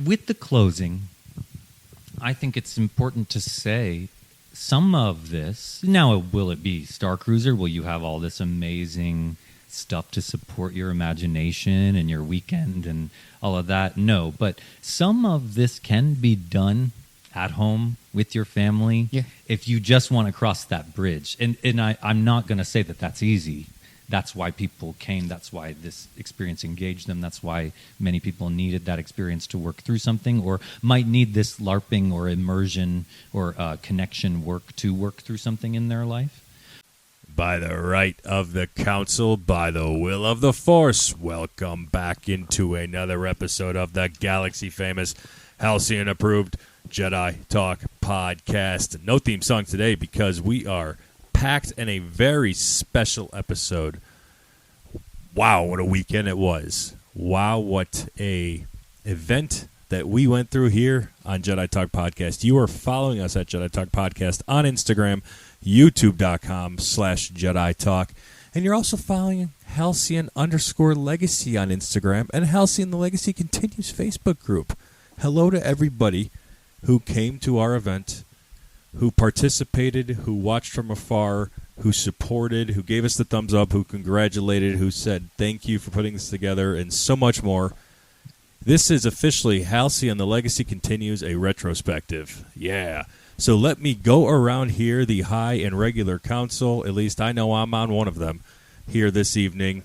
with the closing, I think it's important to say some of this. Now, will it be Starcruiser? Will you have all this amazing stuff to support your imagination and your weekend and all of that? No, but some of this can be done at home with your family if you just want to cross that bridge. And I'm not going to say that that's easy. That's why people came. That's why this experience engaged them. That's why many people needed that experience to work through something, or might need this LARPing or immersion or connection work to work through something in their life. By the right of the council, by the will of the Force, welcome back into another episode of the galaxy-famous, Halcyon-approved Jedi Talk podcast. No theme song today because we are packed in a very special episode. Wow, what a weekend it was. Wow, what a event that we went through here on Jedi Talk Podcast. You are following us at Jedi Talk Podcast on Instagram, youtube.com/Jedi Talk. And you're also following Halcyon_Legacy on Instagram and Halcyon the Legacy Continues Facebook group. Hello to everybody who came to our event, who participated, who watched from afar, who supported, who gave us the thumbs up, who congratulated, who said thank you for putting this together, and so much more. This is officially Halcyon the Legacy Continues, a retrospective. Yeah. So let me go around here, the high and regular council. At least I know I'm on one of them here this evening.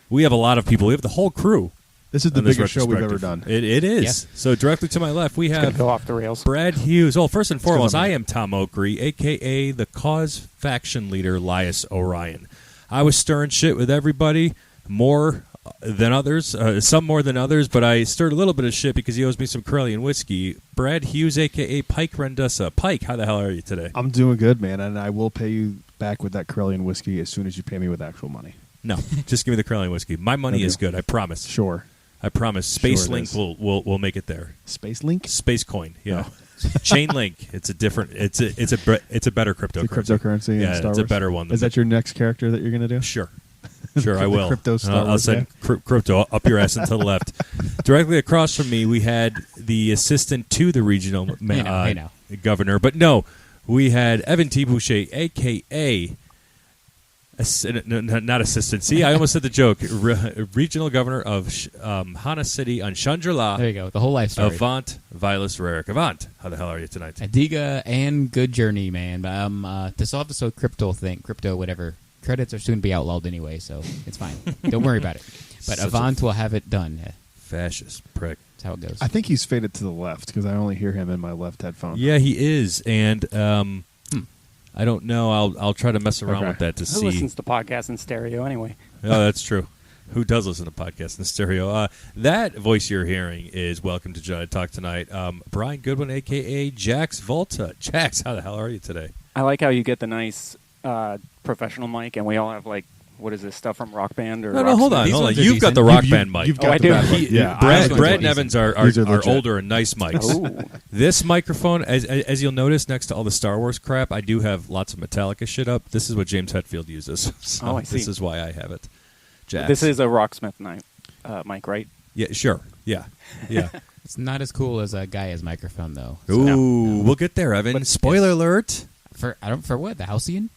We have a lot of people. We have the whole crew. This is the biggest show we've ever done. It is. Yeah. So directly to my left, we have go off the rails. Brad Hughes. Oh, first and foremost, I am Tom Oakry, a.k.a. the Cause faction leader, Lias Orion. I was stirring shit with everybody, more than others, some more than others, but I stirred a little bit of shit because he owes me some Corellian whiskey. Brad Hughes, a.k.a. Pike Rendessa. Pike, how the hell are you today? I'm doing good, man, and I will pay you back with that Corellian whiskey as soon as you pay me with actual money. No, just give me the Corellian whiskey. My money is good, I promise. Sure. I promise. Space Link will make it there. Space Link? Space Coin, yeah. Oh. Chain Link. It's a different. It's a better cryptocurrency. It's a cryptocurrency. Yeah, in Star it's Wars? a better one. Is that your next character that you're going to do? Sure, I will. Crypto Star Wars. I'll send crypto up your ass and to the left. Directly across from me, we had the assistant to the regional governor, but no, we had Evan T. Boucher, a.k.a. Not assistant. See, I almost said the joke. Regional governor of Hana City on Chandrila. There you go. The whole life story. Avant, Vilas Raric. Avant, how the hell are you tonight? Adiga and good journey, man. But this episode crypto whatever. Credits are soon to be outlawed anyway, so it's fine. Don't worry about it. But Avant will have it done. Fascist prick. That's how it goes. I think he's faded to the left because I only hear him in my left headphone. Yeah, he is, and I don't know. I'll try to mess around with that to see. Who listens to podcasts in stereo anyway? Oh, that's true. Who does listen to podcasts in stereo? That voice you're hearing is Welcome to Jedi Talk tonight. Brian Goodwin, a.k.a. Jax Volta. Jax, how the hell are you today? I like how you get the nice professional mic, and we all have, like, what is this stuff from Rock Band? Or no, hold on. You've got the Rock Band mic. You've got I the do. bad mic. Yeah, Brad and Evans are older and nice mics. Ooh. This microphone, as you'll notice, next to all the Star Wars crap, I do have lots of Metallica shit up. This is what James Hetfield uses. So I see. This is why I have it. Jax. This is a Rocksmith mic, right? Yeah, sure. Yeah. It's not as cool as a Gaia's microphone, though. So. Ooh, we'll get there, Evan. Spoiler alert. For what? The Halcyon?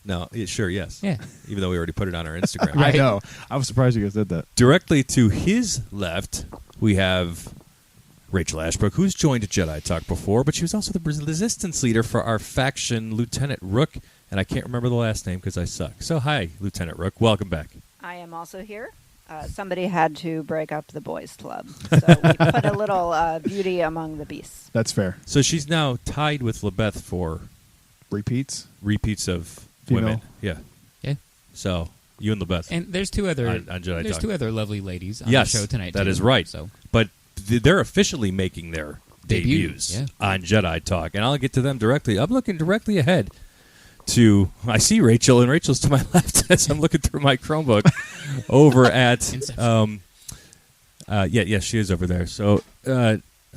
No, sure, yes. Yeah. Even though we already put it on our Instagram. I know. I was surprised you guys did that. Directly to his left, we have Rachel Ashbrook, who's joined Jedi Talk before, but she was also the resistance leader for our faction, Lieutenant Rook, and I can't remember the last name because I suck. So, hi, Lieutenant Rook. Welcome back. I am also here. Somebody had to break up the boys' club, so we put a little beauty among the beasts. That's fair. So she's now tied with Lebeth for repeats of female. women. Yeah. Yeah. So you and Lebeth. And there's two other on Jedi there's Talk. two other lovely ladies on the show tonight. That too. is right. So, but they're officially making their debuts on Jedi Talk, and I'll get to them directly. I'm looking directly ahead to. I see Rachel, and Rachel's to my left as I'm looking through my Chromebook over at. She is over there. So.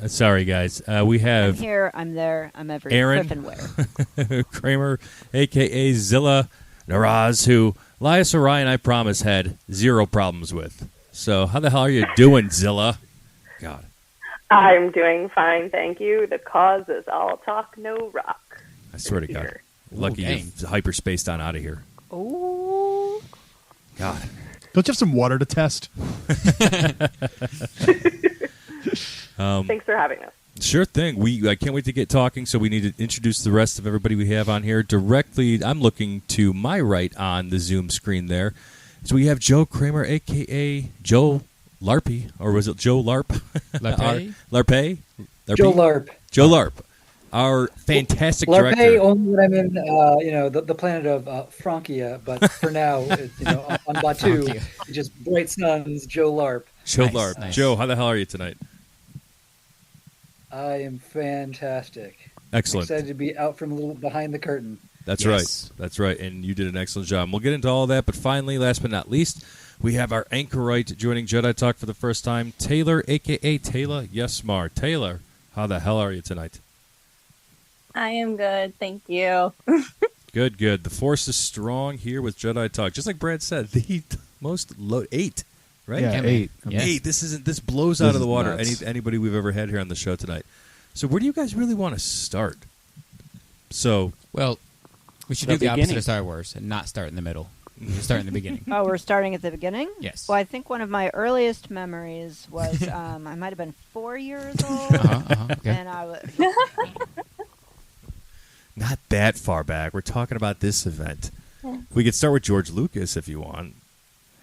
Sorry, guys. We have... I'm here, I'm there, I'm everywhere. Aaron Kramer, a.k.a. Zilla Naraz, who Lias Orion, I promise, had zero problems with. So how the hell are you doing, Zilla? God. I'm doing fine, thank you. The cause is all talk, no rock. I swear to God. Here. Lucky dang. you've hyperspaced on out of here. Oh. God. Don't you have some water to test? Thanks for having us. Sure thing. I can't wait to get talking, so we need to introduce the rest of everybody we have on here. Directly, I'm looking to my right on the Zoom screen there. So we have Joe Kramer, a.k.a. Joe Larpy, or was it Joe Larp? Larpay? Larpay? Joe Larp. Joe Larp, our fantastic Larpay director. only when I'm in, the planet of Frankia, but for now, on Batu, Frankia. it's just bright suns, Joe Larp. Joe Nice, Larp. nice. Joe, how the hell are you tonight? I am fantastic. Excellent. Excited to be out from a little behind the curtain. That's Yes. right. That's right. And you did an excellent job. We'll get into all that, but finally, last but not least, we have our anchorite joining Jedi Talk for the first time, Taylor, a.k.a. Taylor Yesmar. Taylor, how the hell are you tonight? I am good, thank you. Good, good. The force is strong here with Jedi Talk. Just like Brad said, the most 8, right? Yeah, Yeah, man. 8. Yeah. 8. This blows This out of the is water nuts. anybody we've ever had here on the show tonight. So where do you guys really want to start? So Well, we should The do the opposite beginning. of Star Wars and not start in the middle. We should start in the beginning. Oh, we're starting at the beginning? Yes. Well, I think one of my earliest memories was I might have been 4 years old. Okay. And I was. not that far back. We're talking about this event. We could start with George Lucas if you want.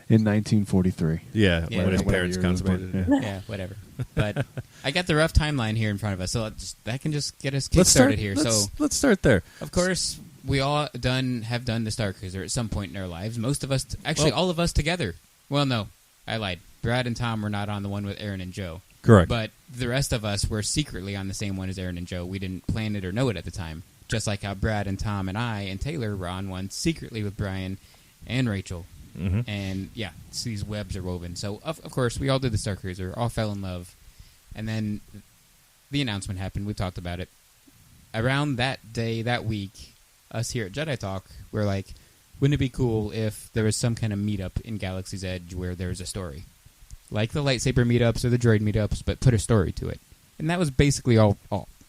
In 1943. Yeah, Yeah. when his Whatever parents year he was born. consummated. Yeah. Yeah, whatever. But I got the rough timeline here in front of us, so that can just get us Let's start kick-started here. Let's start there. Of course, we all have done the Starcruiser at some point in our lives. Most of us, actually, all of us together. Well, no, I lied. Brad and Tom were not on the one with Aaron and Joe. Correct. But the rest of us were secretly on the same one as Aaron and Joe. We didn't plan it or know it at the time. Just like how Brad and Tom and I and Taylor were on one secretly with Brian and Rachel. Mhm. And yeah, so these webs are woven. So of course we all did the Starcruiser, all fell in love, and then the announcement happened. We talked about it around that day, that week. Us here at Jedi Talk, we're like, wouldn't it be cool if there was some kind of meetup in Galaxy's Edge where there was a story, like the lightsaber meetups or the droid meetups, but put a story to it. And that was basically all.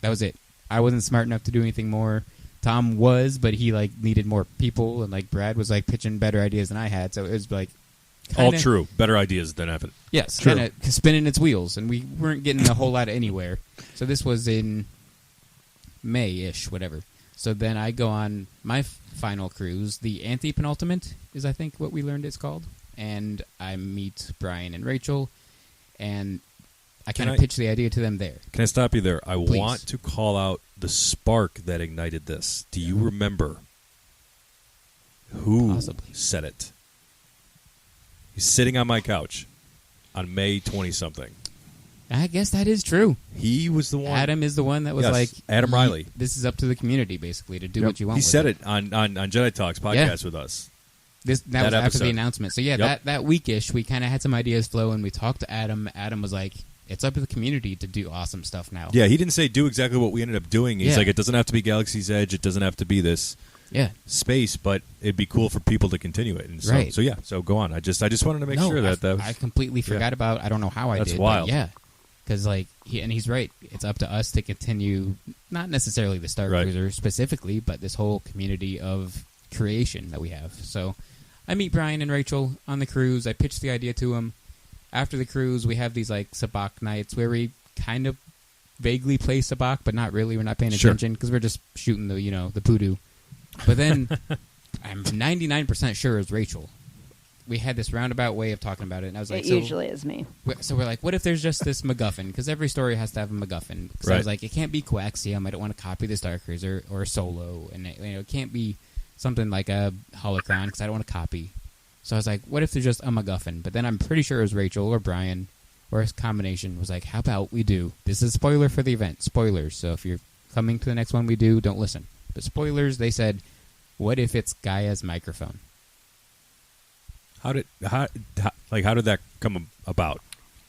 That was it. I wasn't smart enough to do anything more. Tom was, but he needed more people, and Brad was pitching better ideas than I had. So it was All kinda, true. Better ideas than ever. Yes, True. kind of spinning its wheels, and we weren't getting a whole lot of anywhere. So this was in May-ish, whatever. So then I go on my final cruise. The anti-penultimate is, I think, what we learned it's called. And I meet Brian and Rachel, and I kind Can of I- pitch the idea to them there. Can I stop you there? I Please. want to call out the spark that ignited this. Do you remember who Possibly. said it? He's sitting on my couch on May 20-something. I guess that is true. He was the one. Adam is the one that was Yes, like, Adam Riley. This is up to the community, basically, to do Yep. what you want He with said it on Jedi Talks podcast with us. That was that after episode. the announcement. So yeah, Yep. that weekish, we kind of had some ideas flow, and we talked to Adam. Adam was like, "It's up to the community to do awesome stuff now." Yeah, he didn't say do exactly what we ended up doing. He's Yeah. like, it doesn't have to be Galaxy's Edge. It doesn't have to be this Yeah. space, but it'd be cool for people to continue it. And so, Right. so yeah, so go on. I just wanted to make No, sure that that was, I completely forgot about. I don't know how I That's did. wild. But yeah, because he's right. It's up to us to continue, not necessarily the Starcruiser specifically, but this whole community of creation that we have. So I meet Brian and Rachel on the cruise. I pitch the idea to them. After the cruise, we have these sabacc nights where we kind of vaguely play sabacc, but not really. We're not paying Sure. attention because we're just shooting the poodoo. But then I'm 99% sure it was Rachel. We had this roundabout way of talking about it, and I was like, It usually is me. So we're like, what if there's just this MacGuffin? Because every story has to have a MacGuffin. So I Right. was like, it can't be Coaxium. I don't want to copy the Starcruiser or Solo, and it can't be something like a Holocron because I don't want to copy. So I was like, what if there's just a MacGuffin? But then I'm pretty sure it was Rachel or Brian or a combination. Was like, how about we do this? Is a spoiler for the event. Spoilers. So if you're coming to the next one we do, don't listen. But spoilers. They said, what if it's Gaia's microphone? how did that come about?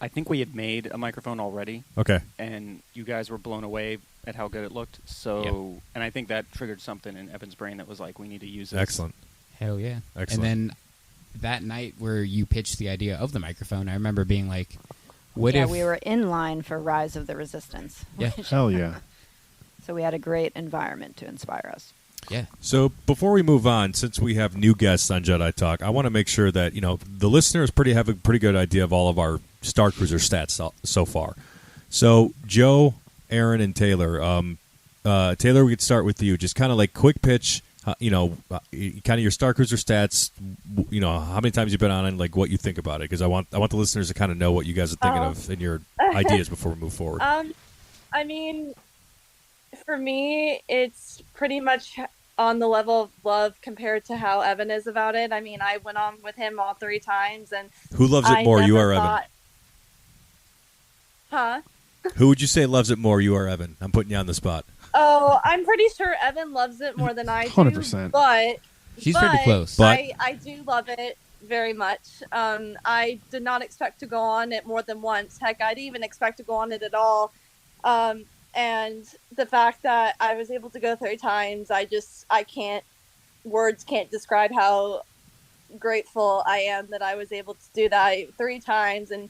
I think we had made a microphone already, Okay. and you guys were blown away at how good it looked. So, and I think that triggered something in Evan's brain that was like, we need to use this. Excellent. Hell yeah. Excellent. And then that night where you pitched the idea of the microphone, I remember being like, What yeah, if we were in line for Rise of the Resistance. Yeah. Hell yeah. So we had a great environment to inspire us. Yeah. So before we move on, since we have new guests on Jedi Talk, I want to make sure that the listeners have a pretty good idea of all of our Starcruiser stats so far. So Joe, Aaron, and Taylor. Taylor, we could start with you. Just kind of like quick pitch. Kind of your Starcruiser stats. How many times you've been on it, and like what you think about it. Because I want the listeners to kind of know what you guys are thinking of and your ideas before we move forward. I mean, for me, it's pretty much on the level of love compared to how Evan is about it. I mean, I went on with him all 3 times, and who loves it more, you or Evan? Huh? Who would you say loves it more, you or Evan? I'm putting you on the spot. Oh, I'm pretty sure Evan loves it more than I do. 100%. But She's pretty close. But I do love it very much. I did not expect to go on it more than once. Heck, I didn't even expect to go on it at all. And the fact that I was able to go 3 times, words can't describe how grateful I am that I was able to do that 3 times. And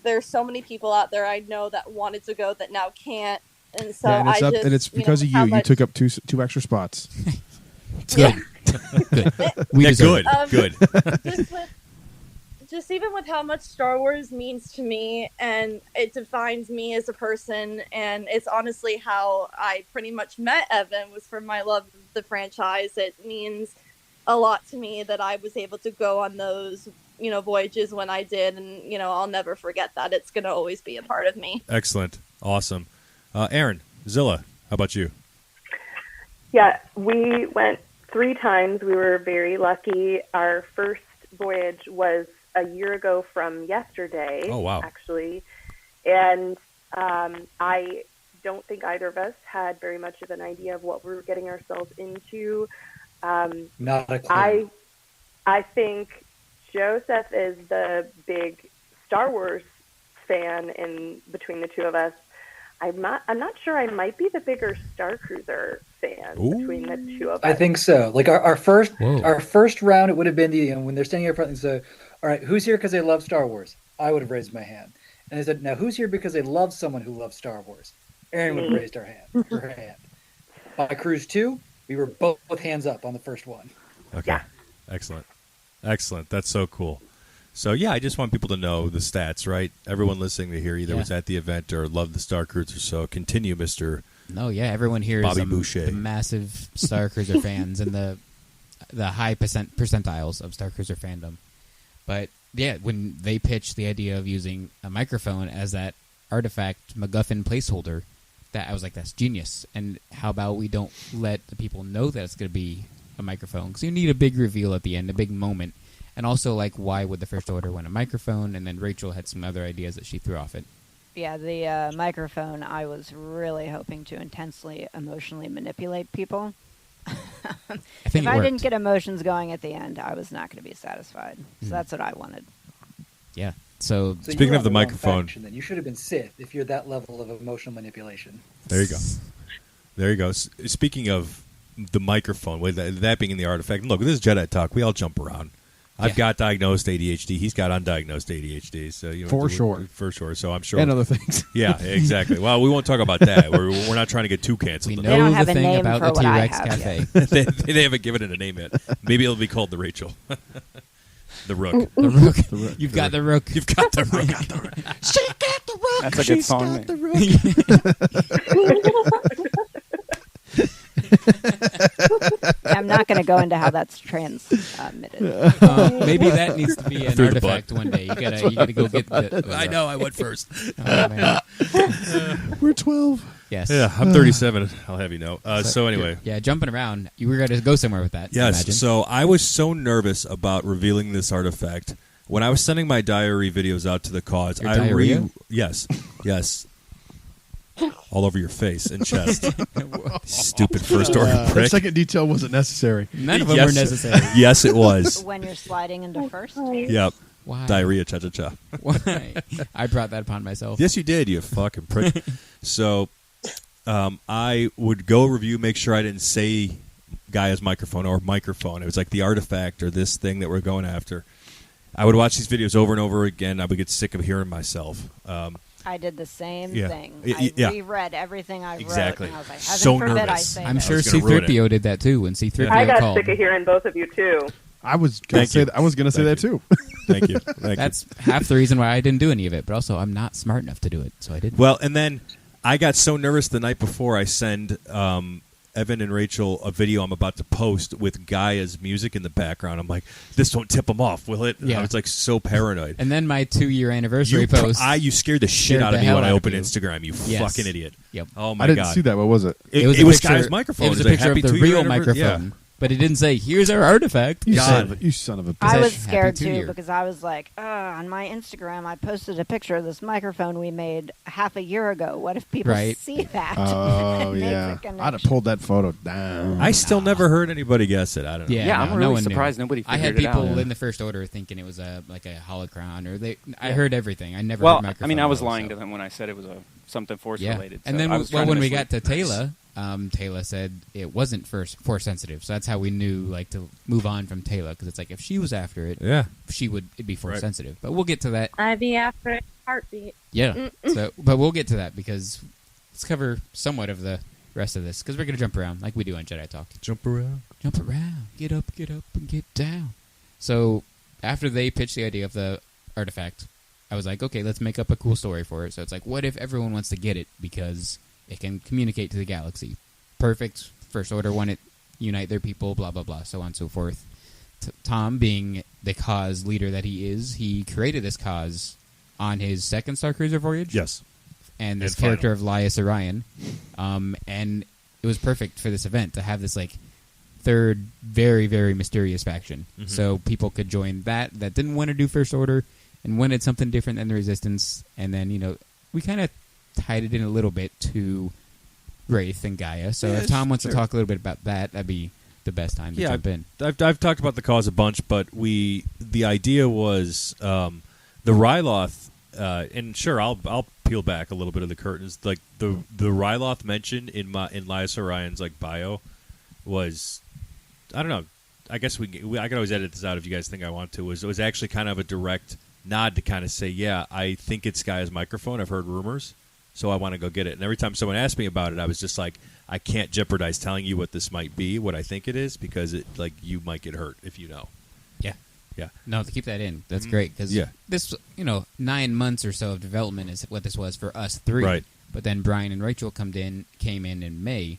there's so many people out there I know that wanted to go that now can't. And so and it's because of you. You took up 2 extra spots. Good. Good. We deserve it. Good. Just even with how much Star Wars means to me, and it defines me as a person, and it's honestly how I pretty much met Evan, was from my love of the franchise. It means a lot to me that I was able to go on those, voyages when I did, and, I'll never forget that. It's going to always be a part of me. Excellent. Awesome. Aaron, Zilla, how about you? Yeah, we went 3 times. We were very lucky. Our first voyage was a year ago from yesterday. Oh, wow. Actually. And I don't think either of us had very much of an idea of what we were getting ourselves into. Not a clue. I think Joseph is the big Star Wars fan in between the 2 of us. I'm not sure. I might be the bigger Starcruiser fan between the 2 of us. I think so. Like our first round, it would have been when they're standing up front and say, "All right, who's here because they love Star Wars?" I would have raised my hand, and they said, "Now who's here because they love someone who loves Star Wars?" Erin would have raised her hand. By cruise 2, we were both hands up on the first one. Okay. Yeah. Excellent. That's so cool. So, yeah, I just want people to know the stats, right? Everyone listening to here either was at the event or loved the Starcruiser. So, continue, Mr. No, yeah, everyone here Bobby is Boucher. the massive Starcruiser fans and the high percentiles of Starcruiser fandom. But, yeah, when they pitched the idea of using a microphone as that artifact MacGuffin placeholder, that I was like, that's genius. And how about we don't let the people know that it's going to be a microphone? Because you need a big reveal at the end, a big moment. And also, like, why would the First Order want a microphone? And then Rachel had some other ideas that she threw off it. Yeah, the microphone, I was really hoping to intensely emotionally manipulate people. If I didn't get emotions going at the end, I was not going to be satisfied. So that's what I wanted. Yeah. So speaking of the microphone, then you should have been Sith if you're that level of emotional manipulation. There you go. Speaking of the microphone, with that being in the artifact, look, this is Jedi Talk. We all jump around. I've got diagnosed ADHD. He's got undiagnosed ADHD. So for sure. So I'm sure. And other things. Yeah, exactly. Well, we won't talk about that. We're not trying to get too canceled. We know the thing about the T-Rex Cafe. they haven't given it a name yet. Maybe it'll be called the Rachel. The Rook. The Rook. You've got the Rook. You've got the Rook. She got the Rook. That's a good song. Got the Rook. I'm not going to go into how that's transmitted. Maybe that needs to be an artifact one day. You gotta go get the. I know. I went first. Oh, man. We're 12. Yes. Yeah, I'm 37. I'll have you know. So anyway. Yeah, jumping around. You were going to go somewhere with that. Yes. Imagine. So I was so nervous about revealing this artifact when I was sending my diary videos out to the cause. Your diarrhea? Yes. All over your face and chest. Stupid first order prick. The second detail wasn't necessary. None of them were necessary. Yes, it was. When you're sliding into first? Yep. Why? Diarrhea, cha-cha-cha. Why? I brought that upon myself. Yes, you did, you fucking prick. So I would go review, make sure I didn't say Gaia's microphone or microphone. It was like the artifact or this thing that we're going after. I would watch these videos over and over again. I would get sick of hearing myself. I did the same Yeah. thing. Yeah. I reread everything I Exactly. wrote, and I was like, So heaven forbid I nervous. say I'm this. sure I was gonna ruin it. C-3PO did that too when C-3PO I got called. sick of hearing both of you too. I was gonna say that too. Thank you. Thank That's half the reason why I didn't do any of it. But also, I'm not smart enough to do it, so I didn't. Well, and then I got so nervous the night before. I send Evan and Rachel a video I'm about to post with Gaia's music in the background. I'm like, this won't tip them off, will it? Yeah. I was like so paranoid. And then my 2-year anniversary post. You scared the shit scared out of the me hell when I out of opened you. Instagram. You Yes. fucking idiot. Yep. Oh my I didn't god. see that. What was it? It was a was picture- Gaia's microphone. It was a like, picture happy of the 2-year real anniversary- microphone, Yeah. but it didn't say, "Here's our artifact." You God. son of a bitch. I said was happy scared 2-year. too because I was like, on my Instagram, I posted a picture of this microphone we made half a year ago. What if people Right. see that? Oh It makes yeah, a connection. I'd have pulled that photo down. I still never heard anybody guess it. I don't know. Yeah, Yeah, no, I'm no really one knew. surprised nobody I had figured it people out. in the first order thinking it was like a holocron, or I heard everything. I never. Well, heard microphone I mean, I was though, lying so. to them when I said it was something force Yeah, related. and so then I was trying when to we mislead- got to Taylor, Taylor said it wasn't force sensitive, so that's how we knew like to move on from Taylor, because it's like if she was after it, Yeah. it'd be force Right. sensitive. But we'll get to that. I'd be after a heartbeat. Yeah. But we'll get to that because let's cover somewhat of the rest of this because we're gonna jump around like we do on Jedi Talk. Jump around. Jump around, get up, and get down. So after they pitched the idea of the artifact, I was like, okay, let's make up a cool story for it. So it's like, what if everyone wants to get it because it can communicate to the galaxy? Perfect. First Order want it, unite their people, blah, blah, blah, so on and so forth. Tom, being the cause leader that he is, he created this cause on his second Starcruiser voyage. Yes. And this And character of Lias Orion. And it was perfect for this event to have this, like, third very, very mysterious faction. Mhm. So people could join that didn't want to do First Order and wanted something different than the Resistance. And then, we kind of tied it in a little bit to Wraith and Gaia. So if Tom wants to talk a little bit about that, that'd be the best time to jump in. I've talked about the cause a bunch, but the idea was the Ryloth, and sure, I'll peel back a little bit of the curtains. Like the Ryloth mentioned in Lias Orion's like bio was, I don't know. I guess I can always edit this out if you guys think I want to. It was actually kind of a direct nod to kind of say, yeah, I think it's Gaia's microphone. I've heard rumors, so I want to go get it. And every time someone asked me about it, I was just like, I can't jeopardize telling you what this might be, what I think it is, because you might get hurt if you know. Yeah. No, to keep that in, that's great because this, 9 months or so of development is what this was for us three. Right. But then Brian and Rachel came in May,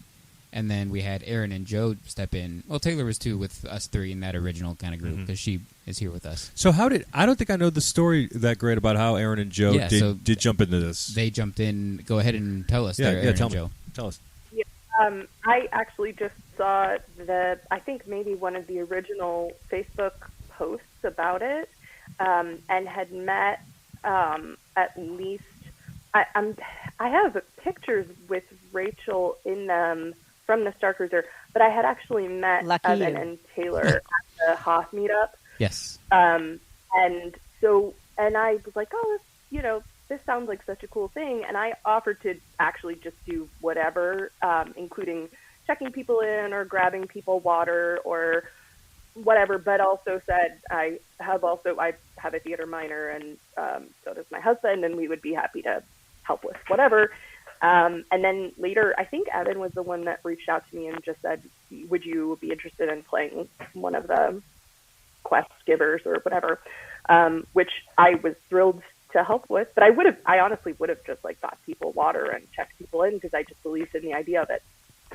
and then we had Aaron and Joe step in. Well, Taylor was too with us three in that original kind of group because she is here with us. So I don't think I know the story that great about how Aaron and Joe did jump into this. They jumped in. Go ahead and tell us. Yeah, Aaron tell and me. Joe. Tell us. I actually just saw I think maybe one of the original Facebook posts about it, and had met at least. I have pictures with Rachel in them from the Starcruiser, but I had actually met Lucky Evan you. and Taylor at the Hoth meetup. Yes. And I was like, oh, this sounds like such a cool thing. And I offered to actually just do whatever, including checking people in or grabbing people water or whatever, but also said I have a theater minor, and so does my husband, and we would be happy to help with whatever. And then later, I think Evan was the one that reached out to me and just said, would you be interested in playing one of the quest givers or whatever, which I was thrilled to help with. But I honestly would have just got people water and checked people in because I just believed in the idea of it.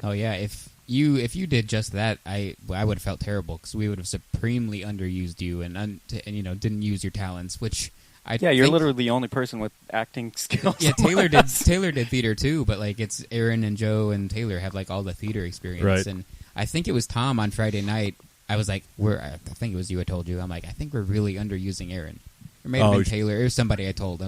Oh yeah, if you did just that, I would have felt terrible because we would have supremely underused you and didn't use your talents, which you're literally the only person with acting skills. Yeah, Taylor did theater too, but it's Aaron and Joe and Taylor have all the theater experience, Right. And I think it was Tom on Friday night. I was like, I think it was you. I told you, I'm like, I think we're really underusing Aaron. Or maybe been Taylor. It was somebody I told. I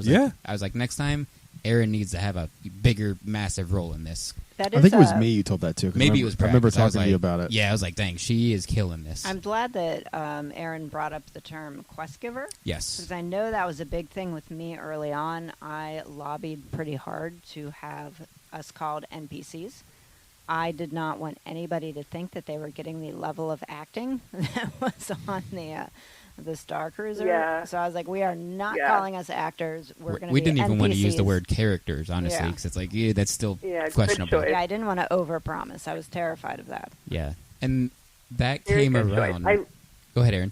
was like, next time Aaron needs to have a bigger, massive role in this. I think it was me you told that to. Maybe it was Brad, I remember 'cause I was talking to you about it. Yeah, I was like, dang, she is killing this. I'm glad that Aaron brought up the term quest giver. Yes. Because I know that was a big thing with me early on. I lobbied pretty hard to have us called NPCs. I did not want anybody to think that they were getting the level of acting that was on the Starcruiser. Yeah. So I was like, we are not calling us actors. We're going to be We didn't even NPCs. want to use the word characters, honestly, because it's like, that's still questionable. Yeah, I didn't want to overpromise. I was terrified of that. Yeah, and that Very came good around. choice. Go ahead, Aaron.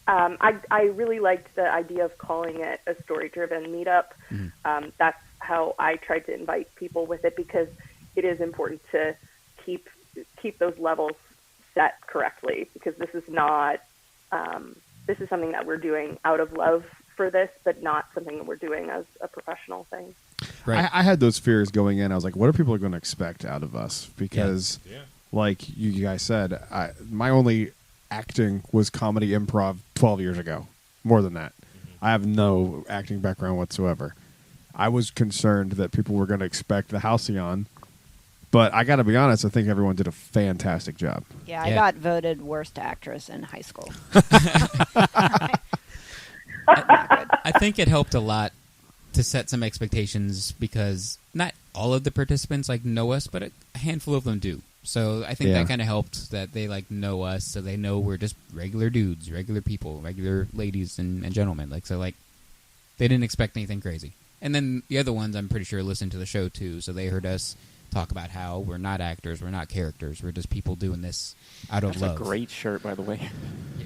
I really liked the idea of calling it a story-driven meetup. Mm-hmm. That's how I tried to invite people with it, because it is important to keep those levels set correctly, because this is not this is something that we're doing out of love for this, but not something that we're doing as a professional thing. Right. I had those fears going in. I was like, what are people going to expect out of us? Because, like you guys said, my only acting was comedy improv 12 years ago. More than that. I have no acting background whatsoever. I was concerned that people were going to expect the Halcyon, but I got to be honest, I think everyone did a fantastic job. Yeah, I got voted worst actress in high school. I think it helped a lot to set some expectations, because not all of the participants know us, but a handful of them do. So I think that kind of helped, that they know us, so they know we're just regular dudes, regular people, regular ladies and gentlemen. They didn't expect anything crazy. And then the other ones, I'm pretty sure, listened to the show too, so they heard us talk about how we're not actors, we're not characters, we're just people doing this out of love. That's a great shirt, by the way.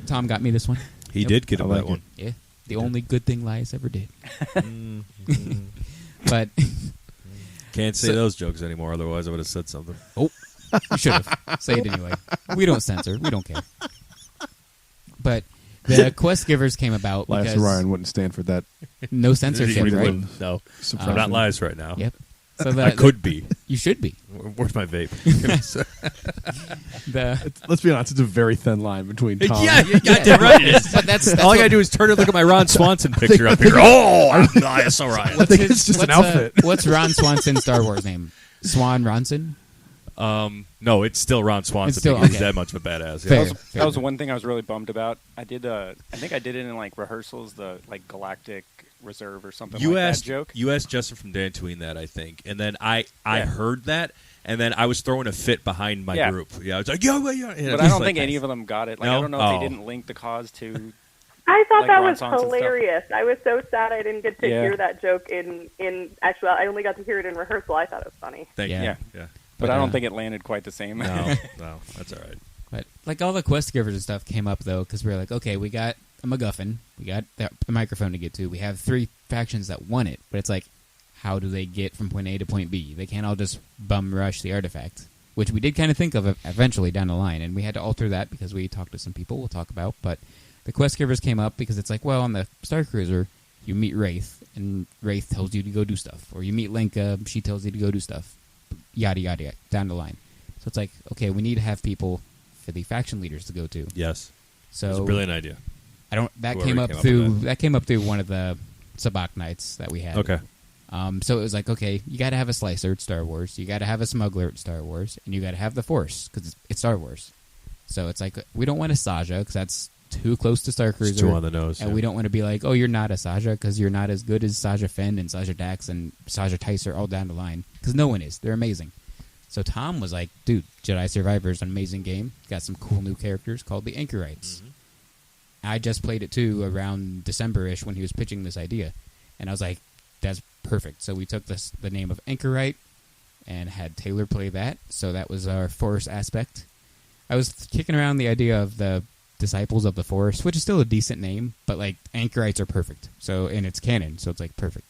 Tom got me this one. He did get him that one. Yeah, the only good thing Lias ever did. But can't say those jokes anymore, otherwise I would have said something. Oh, you should have. Say it anyway. We don't censor. We don't care. But the quest givers came about Lias because Ryan wouldn't stand for that. no censorship, right? No, I'm not Lias right now. Yep. So I could be. You should be. Where's my vape? Let's be honest, it's a very thin line between Tom. Yeah, you're goddamn right it is. But that's all I gotta do is turn and look at my Ron Swanson picture up here. Oh, I'm Lias Orion. I think it's just an outfit. What's Ron Swanson's Star Wars name? Swan Ronson? No, it's still Ron Swanson. It's still, because he's that much of a badass. Fair. That was the one thing I was really bummed about. I think I did it in rehearsals, the Galactic Reserve or something that joke. You asked Justin from Dan Tween that, I think, and then I heard that, and then I was throwing a fit behind my group. Yeah, I was like, yeah. But I don't think any of them got it. No? I don't know if they didn't link the cause to. I thought that Ron was Swanson hilarious. I was so sad I didn't get to hear that joke in actual. I only got to hear it in rehearsal. I thought it was funny. Thank you. Yeah. But I don't think it landed quite the same. No, that's all right. But all the quest givers and stuff came up though, because we were like, okay, we got a MacGuffin, we got the microphone to get to, we have 3 factions that won it, but it's like, how do they get from point A to point B? They can't all just bum rush the artifact, which we did kind of think of eventually down the line, and we had to alter that because we talked to some people we'll talk about. But the quest givers came up because it's like, well, on the Starcruiser, you meet Wraith, and Wraith tells you to go do stuff, or you meet Lenka, she tells you to go do stuff, yada yada yada, down the line. So it's like, okay, we need to have people for the faction leaders to go to. Yes. So it's a brilliant idea. That came up through one of the Sabacc nights that we had. Okay. So it was like, okay, you got to have a Slicer at Star Wars, you got to have a Smuggler at Star Wars, and you got to have the Force because it's Star Wars. So it's like, we don't want a Saja because that's too close to Starcruiser. It's too on the nose. And we don't want to be like, oh, you're not a Saja because you're not as good as Saja Fenn and Saja Dax and Saja Tyser all down the line, because no one is. They're amazing. So Tom was like, dude, Jedi Survivor is an amazing game. Got some cool new characters called the Anchorites. Mm-hmm. I just played it too around December-ish when he was pitching this idea. And I was like, that's perfect. So we took the name of Anchorite and had Taylor play that. So that was our Force aspect. I was kicking around the idea of the Disciples of the Force, which is still a decent name, but Anchorites are perfect. So, and it's canon, so it's perfect.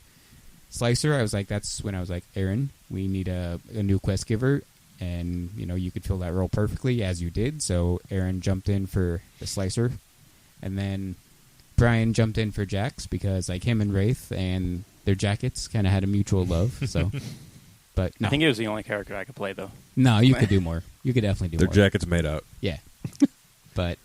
Slicer, I was like, that's when I was like, Aaron, we need a new quest giver, and you could fill that role perfectly, as you did. So Aaron jumped in for the Slicer, and then Brian jumped in for Jax because him and Wraith and their jackets kind of had a mutual love. So, but no. I think it was the only character I could play though. No, you could do more. You could definitely do their more. Their jackets made out. Yeah. But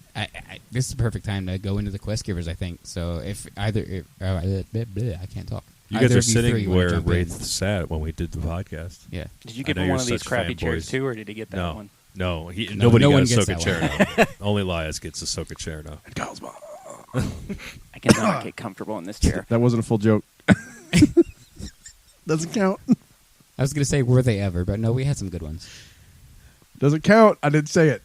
this is the perfect time to go into the quest givers, I think. So if I can't talk. You guys are sitting where Wraith sat when we did the podcast. Yeah. Did you give him one of these crappy chairs too, or did he get that one? No, nobody got a Ahsoka chair now. Only Lias gets a Ahsoka chair now. I cannot get comfortable in this chair. That wasn't a full joke. Doesn't count. I was going to say, were they ever? But no, we had some good ones. Doesn't count. I didn't say it.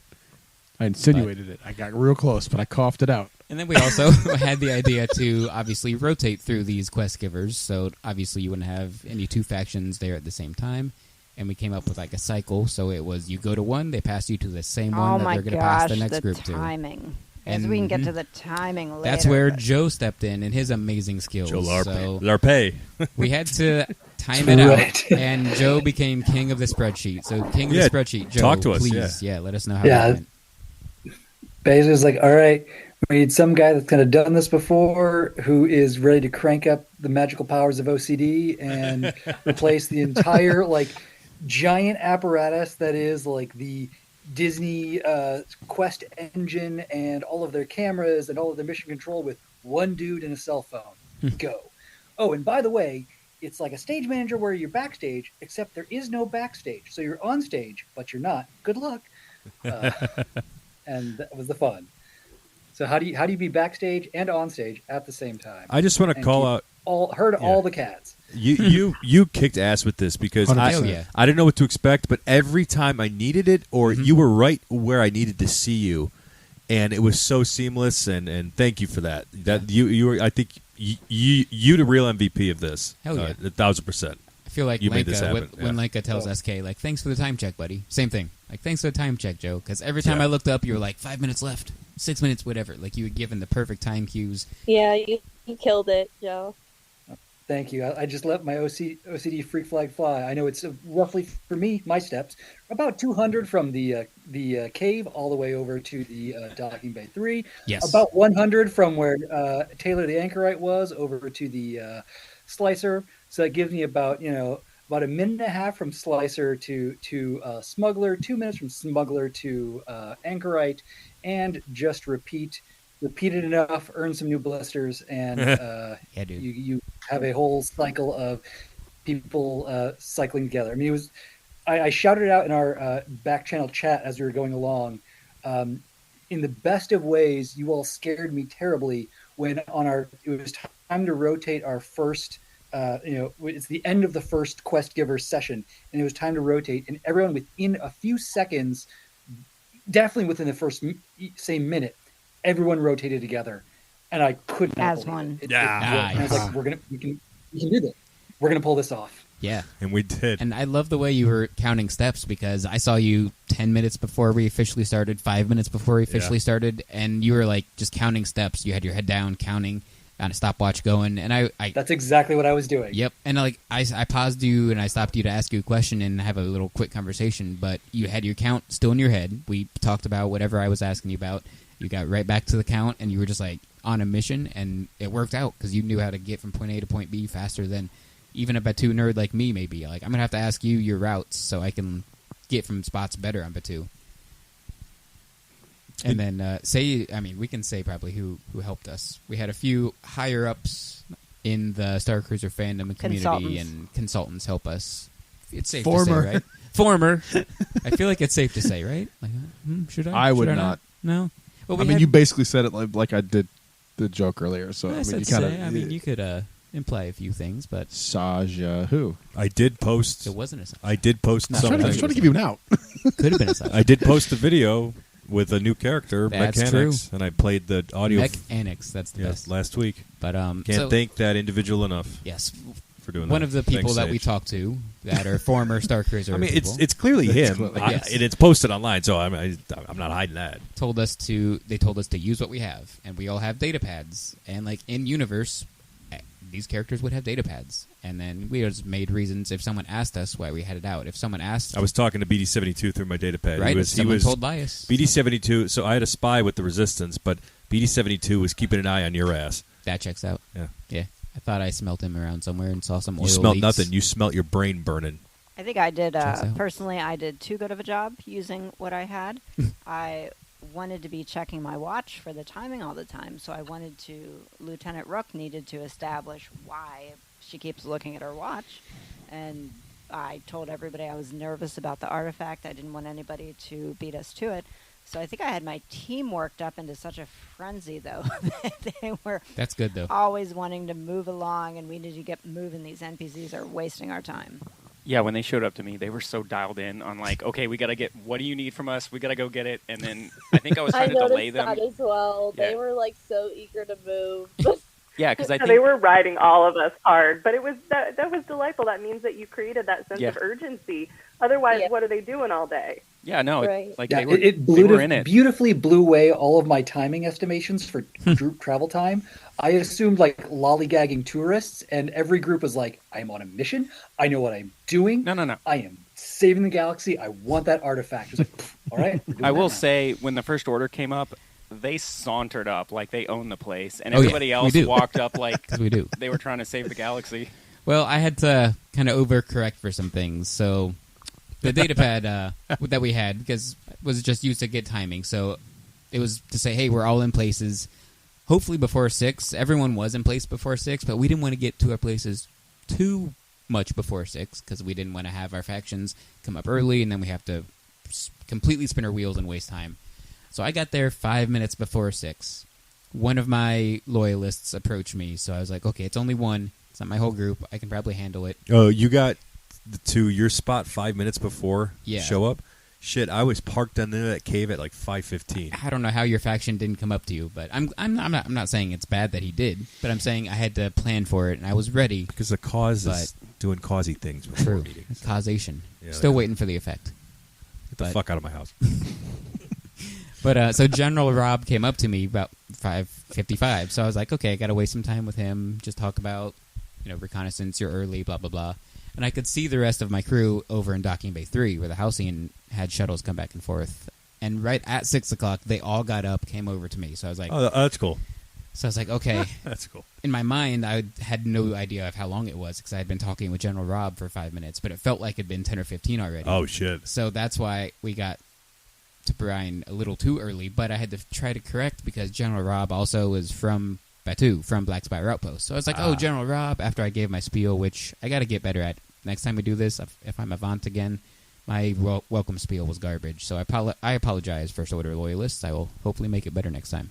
I insinuated it. I got real close, but I coughed it out. And then we also had the idea to obviously rotate through these quest givers. So obviously you wouldn't have any two factions there at the same time. And we came up with like a cycle. So it was you go to one, they pass you to the same one that they're going to pass the next group to. Timing. As we can get to the timing later. That's where Joe stepped in and his amazing skills. Joe Larpay. We had to time it out, and Joe became king of the spreadsheet. So king of the spreadsheet, Joe, talk to us, please, let us know how that went. Basically, it's like, all right, we need some guy that's kind of done this before, who is ready to crank up the magical powers of OCD and replace the entire giant apparatus that is like the Disney Quest engine and all of their cameras and all of their mission control with one dude and a cell phone. Go. Oh, and by the way, it's like a stage manager where you're backstage, except there is no backstage. So you're on stage, but you're not. Good luck. And that was the fun. So how do you be backstage and on stage at the same time? I just want to call out all the cats. You kicked ass with this because I didn't know what to expect, but every time I needed it, or you were right where I needed to see you, and it was so seamless. And thank you for that. That you were, I think you the real MVP of this. Hell yeah, 1,000%. I feel like you made this happen. When Lenka tells SK thanks for the time check, buddy. Same thing. Thanks for the time check, Joe. Because every time I looked up, you were like 5 minutes left, 6 minutes, whatever. Like you had given the perfect time cues. Yeah, you killed it, Joe. Thank you. I just let my OCD freak flag fly. I know it's roughly, for me, my steps, about 200 from the cave all the way over to the docking bay 3. Yes. About 100 from where Taylor the Anchorite was over to the Slicer. So that gives me about a minute and a half from Slicer to Smuggler, 2 minutes from Smuggler to Anchorite, and just repeat it enough, earn some new blisters, and you have a whole cycle of people cycling together. I mean, I shouted it out in our back channel chat as we were going along. In the best of ways, you all scared me terribly when it was time to rotate our first. It's the end of the first quest giver session, and it was time to rotate, and everyone within a few seconds, definitely within the first same minute, everyone rotated together, and I couldn't as one. I was like, we can do this. We're gonna pull this off. Yeah, and we did. And I love the way you were counting steps, because I saw you 10 minutes before we officially started, 5 minutes before we officially started, and you were like just counting steps. You had your head down, counting on a stopwatch going, and I that's exactly what I was doing. Yep. And I paused you and I stopped you to ask you a question and have a little quick conversation, but you had your count still in your head. We talked about whatever I was asking you about. You got right back to the count, and you were just like on a mission, and it worked out because you knew how to get from point A to point B faster than even a Batu nerd like me. Maybe like I'm gonna have to ask you your routes so I can get from spots better on Batu. And then we can say probably who helped us. We had a few higher ups in the Starcruiser fandom and community and consultants help us. It's safe to say, right? Former. I feel like it's safe to say, right? Like, should I? I would not. No. Well, you basically said it like I did the joke earlier. So you could imply a few things, but Saja who? I did post. It wasn't a. I did post something. I was trying to give you an out. Could have been a Saja. I did post a video with a new character, That's Mechanics, true. and I played the audio. Mechanics, that's the best. Last week. But can't thank that individual enough. Yes. For doing one that. of the people Thanks, that we Sage. talked to that are former Starcruiser. I mean, people, it's clearly him, yes. and it's posted online, so I'm not hiding that. They told us to use what we have, and we all have data pads, and like in universe, these characters would have data pads, and then we just made reasons if someone asked us why we had it out. If someone asked, I was talking to BD72 through my data pad. Right, he was told bias. BD72. So I had a spy with the Resistance, but BD72 was keeping an eye on your ass. That checks out. Yeah. I thought I smelt him around somewhere and saw some oil. You smelled leaks. nothing. You smelt your brain burning. I think I did. Personally, I did too good of a job using what I had. I wanted to be checking my watch for the timing all the time, so I wanted to. Lieutenant Rook needed to establish why she keeps looking at her watch, and I told everybody I was nervous about the artifact. I didn't want anybody to beat us to it. So I think I had my team worked up into such a frenzy, though, that they were That's good, though. always wanting to move along, and we need to get moving. These NPCs are wasting our time. Yeah, when they showed up to me, they were so dialed in on like, okay, we gotta get. What do you need from us? We gotta go get it. And then I think I was trying to delay them. I noticed that as well. Yeah. They were like so eager to move. Yeah, because I think they were riding all of us hard, but it was that was delightful. That means that you created that sense of urgency. Otherwise, what are they doing all day? Yeah, no, right. they were in it. Beautifully blew away all of my timing estimations for group travel time. I assumed like lollygagging tourists, and every group was like, "I'm on a mission. I know what I'm doing. No. I am saving the galaxy. I want that artifact." It was like, all right. I will say, when the first order came up, they sauntered up like they owned the place, and everybody else walked up like they were trying to save the galaxy. Well, I had to kind of overcorrect for some things, so the datapad that we had because was just used to get timing, so it was to say, hey, we're all in places. Hopefully before 6. Everyone was in place before 6, but we didn't want to get to our places too much before 6 because we didn't want to have our factions come up early, and then we have to completely spin our wheels and waste time. So I got there 5 minutes before 6. One of my loyalists approached me, so I was like, okay, it's only one. It's not my whole group. I can probably handle it. Oh, you got to your spot 5 minutes before show up? Shit, I was parked under that cave at like 5:15. I don't know how your faction didn't come up to you, but I'm not saying it's bad that he did, but I'm saying I had to plan for it and I was ready because the cause is doing causey things before meetings. Causation. Yeah, still waiting for the effect. Get the fuck out of my house. But so General Rob came up to me about 5:55, so I was like, okay, I got to waste some time with him, just talk about reconnaissance. You're early, blah blah blah. And I could see the rest of my crew over in Docking Bay 3, where the Halcyon had shuttles come back and forth. And right at 6 o'clock, they all got up, came over to me. So I was like... Oh, that's cool. So I was like, okay. That's cool. In my mind, I had no idea of how long it was, because I had been talking with General Rob for 5 minutes, but it felt like it had been 10 or 15 already. Oh, shit. So that's why we got to Brian a little too early, but I had to try to correct, because General Rob also was from Batu, from Black Spire Outpost. So I was like, oh, General Rob, after I gave my spiel, which I got to get better at. Next time we do this, if I'm Avant again, my welcome spiel was garbage. So I apologize, First Order loyalists. I will hopefully make it better next time.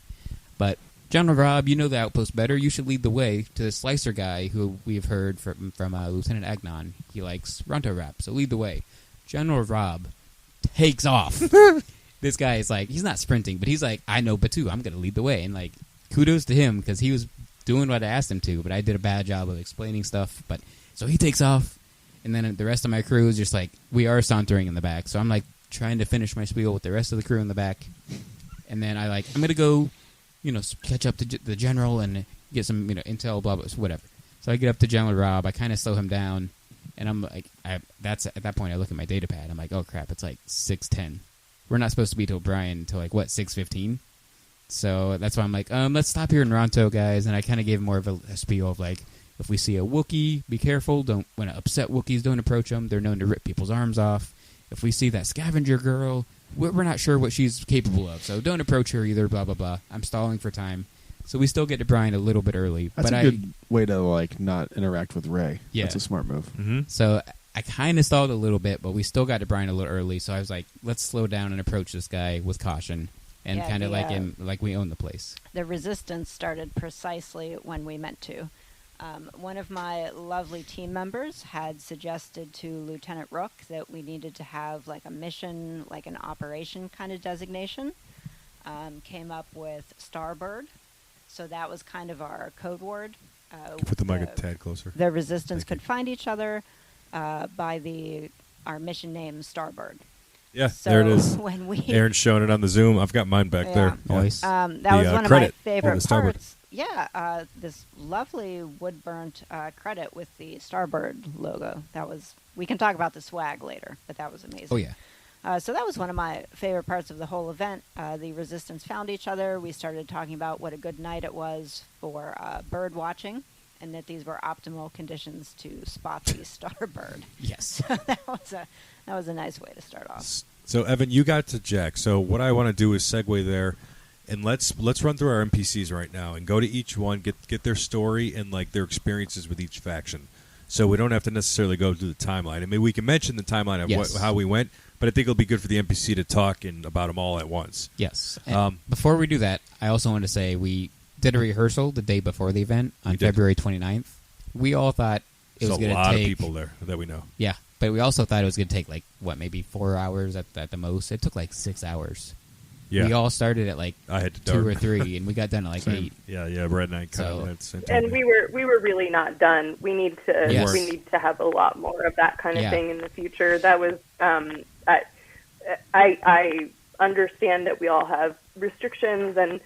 But General Rob, you know the outpost better. You should lead the way to the Slicer guy who we've heard from Lieutenant Agnon. He likes Ronto rap, so lead the way. General Rob takes off. This guy is like, he's not sprinting, but he's like, I know Batu, I'm going to lead the way. And like, kudos to him, because he was doing what I asked him to, but I did a bad job of explaining stuff. But so he takes off. And then the rest of my crew is just like, we are sauntering in the back. So I'm like trying to finish my spiel with the rest of the crew in the back. And then I'm going to go, catch up to the general and get some, intel, blah, blah, whatever. So I get up to General Rob. I kind of slow him down. And I'm like, at that point, I look at my data pad. I'm like, oh, crap, it's like 6:10. We're not supposed to be till Brian until like, 6:15? So that's why I'm like, let's stop here in Ronto, guys. And I kind of gave more of a spiel of like, if we see a Wookiee, be careful. Don't want to upset Wookiees. Don't approach them. They're known to rip people's arms off. If we see that scavenger girl, we're not sure what she's capable of, so don't approach her either, blah, blah, blah. I'm stalling for time. So we still get to Brian a little bit early. That's a good way to like not interact with Ray. Yeah. That's a smart move. Mm-hmm. So I kind of stalled a little bit, but we still got to Brian a little early, so I was like, let's slow down and approach this guy with caution and kind of like we own the place. The resistance started precisely when we meant to. One of my lovely team members had suggested to Lieutenant Rook that we needed to have like a mission, like an operation kind of designation. Came up with Starbird. So that was kind of our code word. Put the mic a tad closer. The resistance could find each other by our mission name, Starbird. Yeah, so there it is. When Aaron's showing it on the Zoom. I've got mine back there. Nice. That was one of my favorite Starboard. parts. Yeah, this lovely wood-burnt credit with the Starbird logo. We can talk about the swag later, but that was amazing. Oh, yeah. So that was one of my favorite parts of the whole event. The Resistance found each other. We started talking about what a good night it was for bird watching, and that these were optimal conditions to spot the Starbird. Yes. So that was a nice way to start off. So, Evan, you got to Jack. So what I want to do is segue there. And let's run through our NPCs right now and go to each one, get their story and like their experiences with each faction. So we don't have to necessarily go through the timeline. I mean, we can mention the timeline of how we went, but I think it'll be good for the NPC to talk about them all at once. Yes. Before we do that, I also want to say we did a rehearsal the day before the event on February 29th. We all thought it was going to take... a lot of people there that we know. Yeah. But we also thought it was going to take, like, maybe 4 hours at the most. It took, like, 6 hours. Yeah. We all started at, like, I had to 2 or 3, and we got done at, like, 8. Yeah, Brett and I kind of. And we were really not done. We need to have a lot more of that kind of thing in the future. That was, I understand that we all have restrictions, and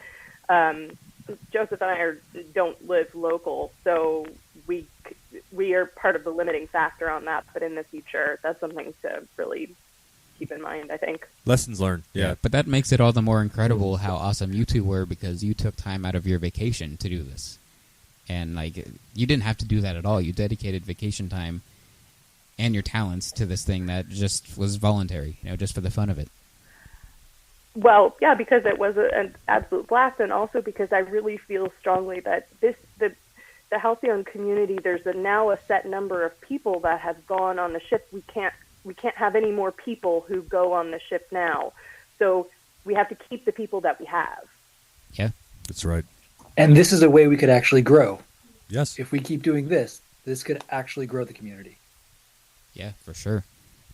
Joseph and I don't live local, so we are part of the limiting factor on that. But in the future, that's something to really keep in mind, I think. Lessons learned. Yeah. But that makes it all the more incredible how awesome you two were, because you took time out of your vacation to do this. And, like, you didn't have to do that at all. You dedicated vacation time and your talents to this thing that just was voluntary, just for the fun of it. Well, yeah, because it was an absolute blast, and also because I really feel strongly that the Halcyon community, there's now a set number of people that have gone on the ship. We can't have any more people who go on the ship now. So we have to keep the people that we have. Yeah, that's right. And this is a way we could actually grow. Yes. If we keep doing this could actually grow the community. Yeah, for sure.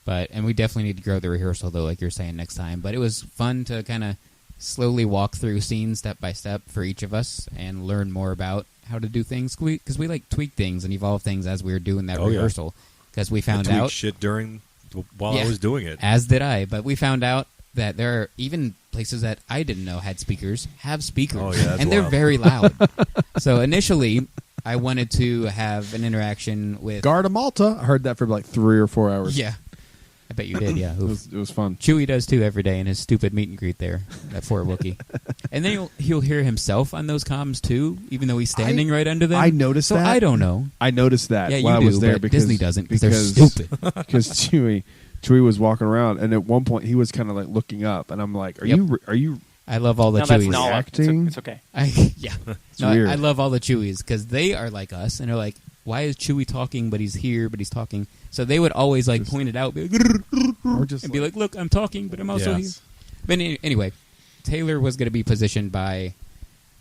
And we definitely need to grow the rehearsal, though, like you're saying, next time. But it was fun to kind of slowly walk through scenes step by step for each of us and learn more about how to do things. Because we like tweak things and evolve things as we were doing that rehearsal. Because we found out shit while I was doing it. As did I. But we found out that there are even places that I didn't know had speakers, have speakers. Oh, yeah, and they're very loud. So initially, I wanted to have an interaction with Garda Malta. I heard that for like 3 or 4 hours. Yeah. I bet you did, yeah. It was fun. Chewie does, too, every day in his stupid meet and greet there at Fort Wookiee. And then he'll hear himself on those comms, too, even though he's standing right under them. I noticed that. So I don't know. I noticed that while I was there. But because Disney doesn't, because they're stupid. Because Chewie was walking around, and at one point he was kind of like looking up, and I'm like, are you I love all the Chewies. Acting? It's okay. I love all the Chewies, because they are like us, and they're like, why is Chewie talking, but he's here, but he's talking? So they would always like point it out, be like, look, I'm talking, but I'm also here. But anyway, Taylor was going to be positioned by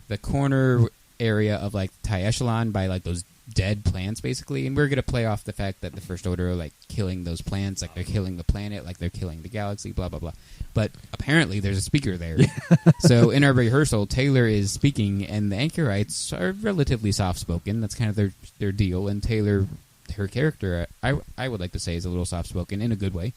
the corner area of like TIE Echelon, by like those dead plants, basically. And we're going to play off the fact that the First Order are like killing those plants, like they're killing the planet, like they're killing the galaxy, blah, blah, blah. But apparently there's a speaker there. So in our rehearsal, Taylor is speaking, and the anchorites are relatively soft-spoken. That's kind of their deal. And Taylor, her character, I would like to say, is a little soft-spoken in a good way.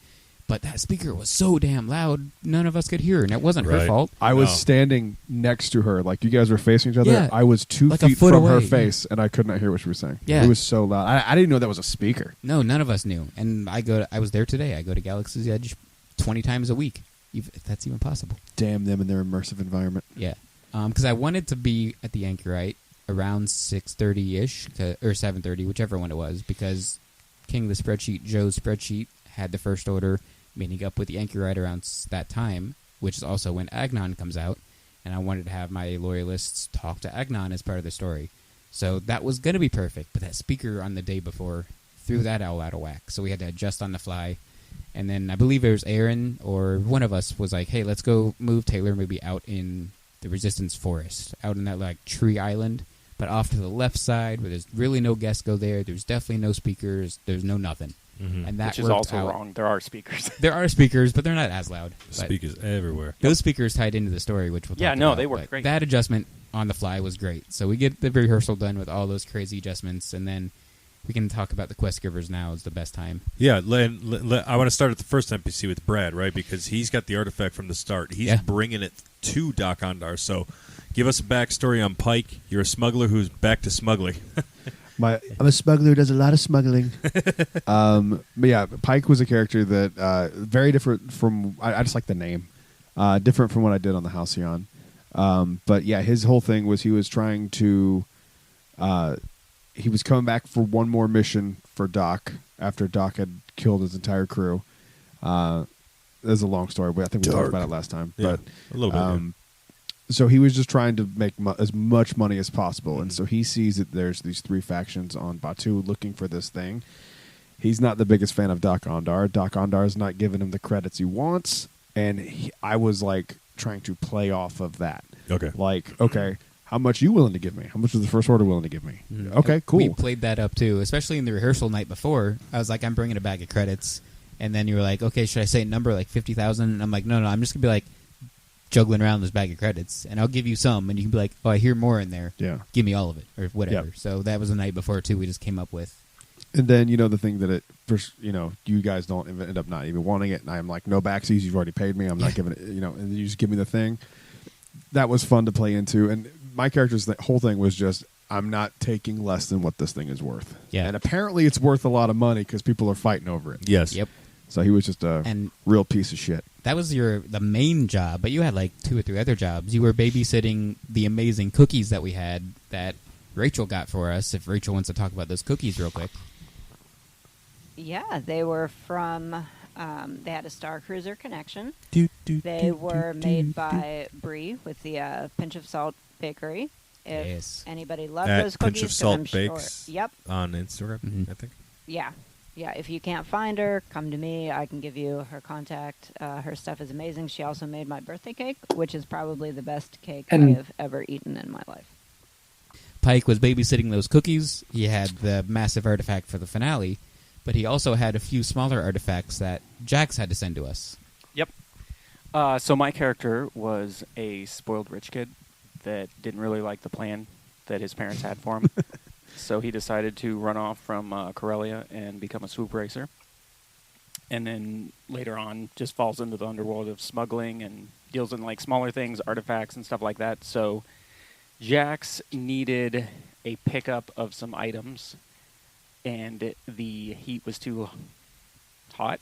But that speaker was so damn loud, none of us could hear her, and it wasn't her fault. I was standing next to her. Like, you guys were facing each other. Yeah, I was 2 like feet from her face, and I could not hear what she was saying. Yeah. It was so loud. I didn't know that was a speaker. No, none of us knew. And I was there today. I go to Galaxy's Edge 20 times a week, if that's even possible. Damn them and their immersive environment. Yeah. Because I wanted to be at the Anchorite around 6:30-ish, or 7:30, whichever one it was, because King of the Spreadsheet, Joe's spreadsheet, had the First Order meeting up with the Anchorite around that time, which is also when Agnon comes out, and I wanted to have my loyalists talk to Agnon as part of the story. So that was going to be perfect, but that speaker on the day before threw that all out of whack, so we had to adjust on the fly. And then I believe it was Aaron or one of us was like, hey, let's go move Taylor maybe out in the Resistance Forest, out in that like tree island, but off to the left side where there's really no guests go there. There's definitely no speakers. There's no nothing. Mm-hmm. And that Which is also wrong. There are speakers. There are speakers, but they're not as loud. Speakers everywhere. Those speakers tied into the story, which we'll talk about. They work great. That adjustment on the fly was great. So we get the rehearsal done with all those crazy adjustments, and then we can talk about the quest givers now is the best time. Yeah, I want to start at the first NPC with Brad, right? Because he's got the artifact from the start. He's bringing it to Doc Ondar. So give us a backstory on Pike. You're a smuggler who's back to smuggling. I'm a smuggler who does a lot of smuggling. But yeah, Pike was a character that very different from. I just like the name, different from what I did on the Halcyon. But yeah, his whole thing was he was trying to. He was coming back for one more mission for Doc after Doc had killed his entire crew. There's a long story, but I think we talked about it last time. Yeah, but a little bit. So he was just trying to make as much money as possible, and so he sees that there's these 3 factions on Batuu looking for this thing. He's not the biggest fan of Doc Ondar. Doc Ondar is not giving him the credits he wants, and I was like trying to play off of that. Okay. Like, okay, how much you willing to give me? How much is the First Order willing to give me? Okay, cool. We played that up too, especially in the rehearsal night before. I was like, I'm bringing a bag of credits, and then you were like, okay, should I say a number like 50,000? And I'm like, no, I'm just gonna be like juggling around this bag of credits, and I'll give you some, and you can be like, oh, I hear more in there. Yeah, give me all of it or whatever. Yep. So that was the night before too. We just came up with. And then the thing that you guys don't end up not even wanting it, and I'm like, no backsies. You've already paid me. I'm not giving it. And then you just give me the thing. That was fun to play into, and my character's the whole thing was just, I'm not taking less than what this thing is worth. Yeah, and apparently it's worth a lot of money because people are fighting over it. Yes. Yep. So he was just a real piece of shit. That was the main job, but you had like 2 or 3 other jobs. You were babysitting the amazing cookies that we had that Rachel got for us. If Rachel wants to talk about those cookies real quick. Yeah, they were from. They had a Starcruiser connection. They were made by Brie with the Pinch of Salt Bakery. If anybody loved those cookies, Pinch of Salt I'm Bakes. Sure, yep. On Instagram, I think. Yeah. If you can't find her, come to me. I can give you her contact. Her stuff is amazing. She also made my birthday cake, which is probably the best cake I have ever eaten in my life. Pike was babysitting those cookies. He had the massive artifact for the finale, but he also had a few smaller artifacts that Jax had to send to us. Yep. So my character was a spoiled rich kid that didn't really like the plan that his parents had for him. So he decided to run off from Corellia and become a swoop racer. And then later on just falls into the underworld of smuggling and deals in like smaller things, artifacts and stuff like that. So Jax needed a pickup of some items, and the heat was too hot.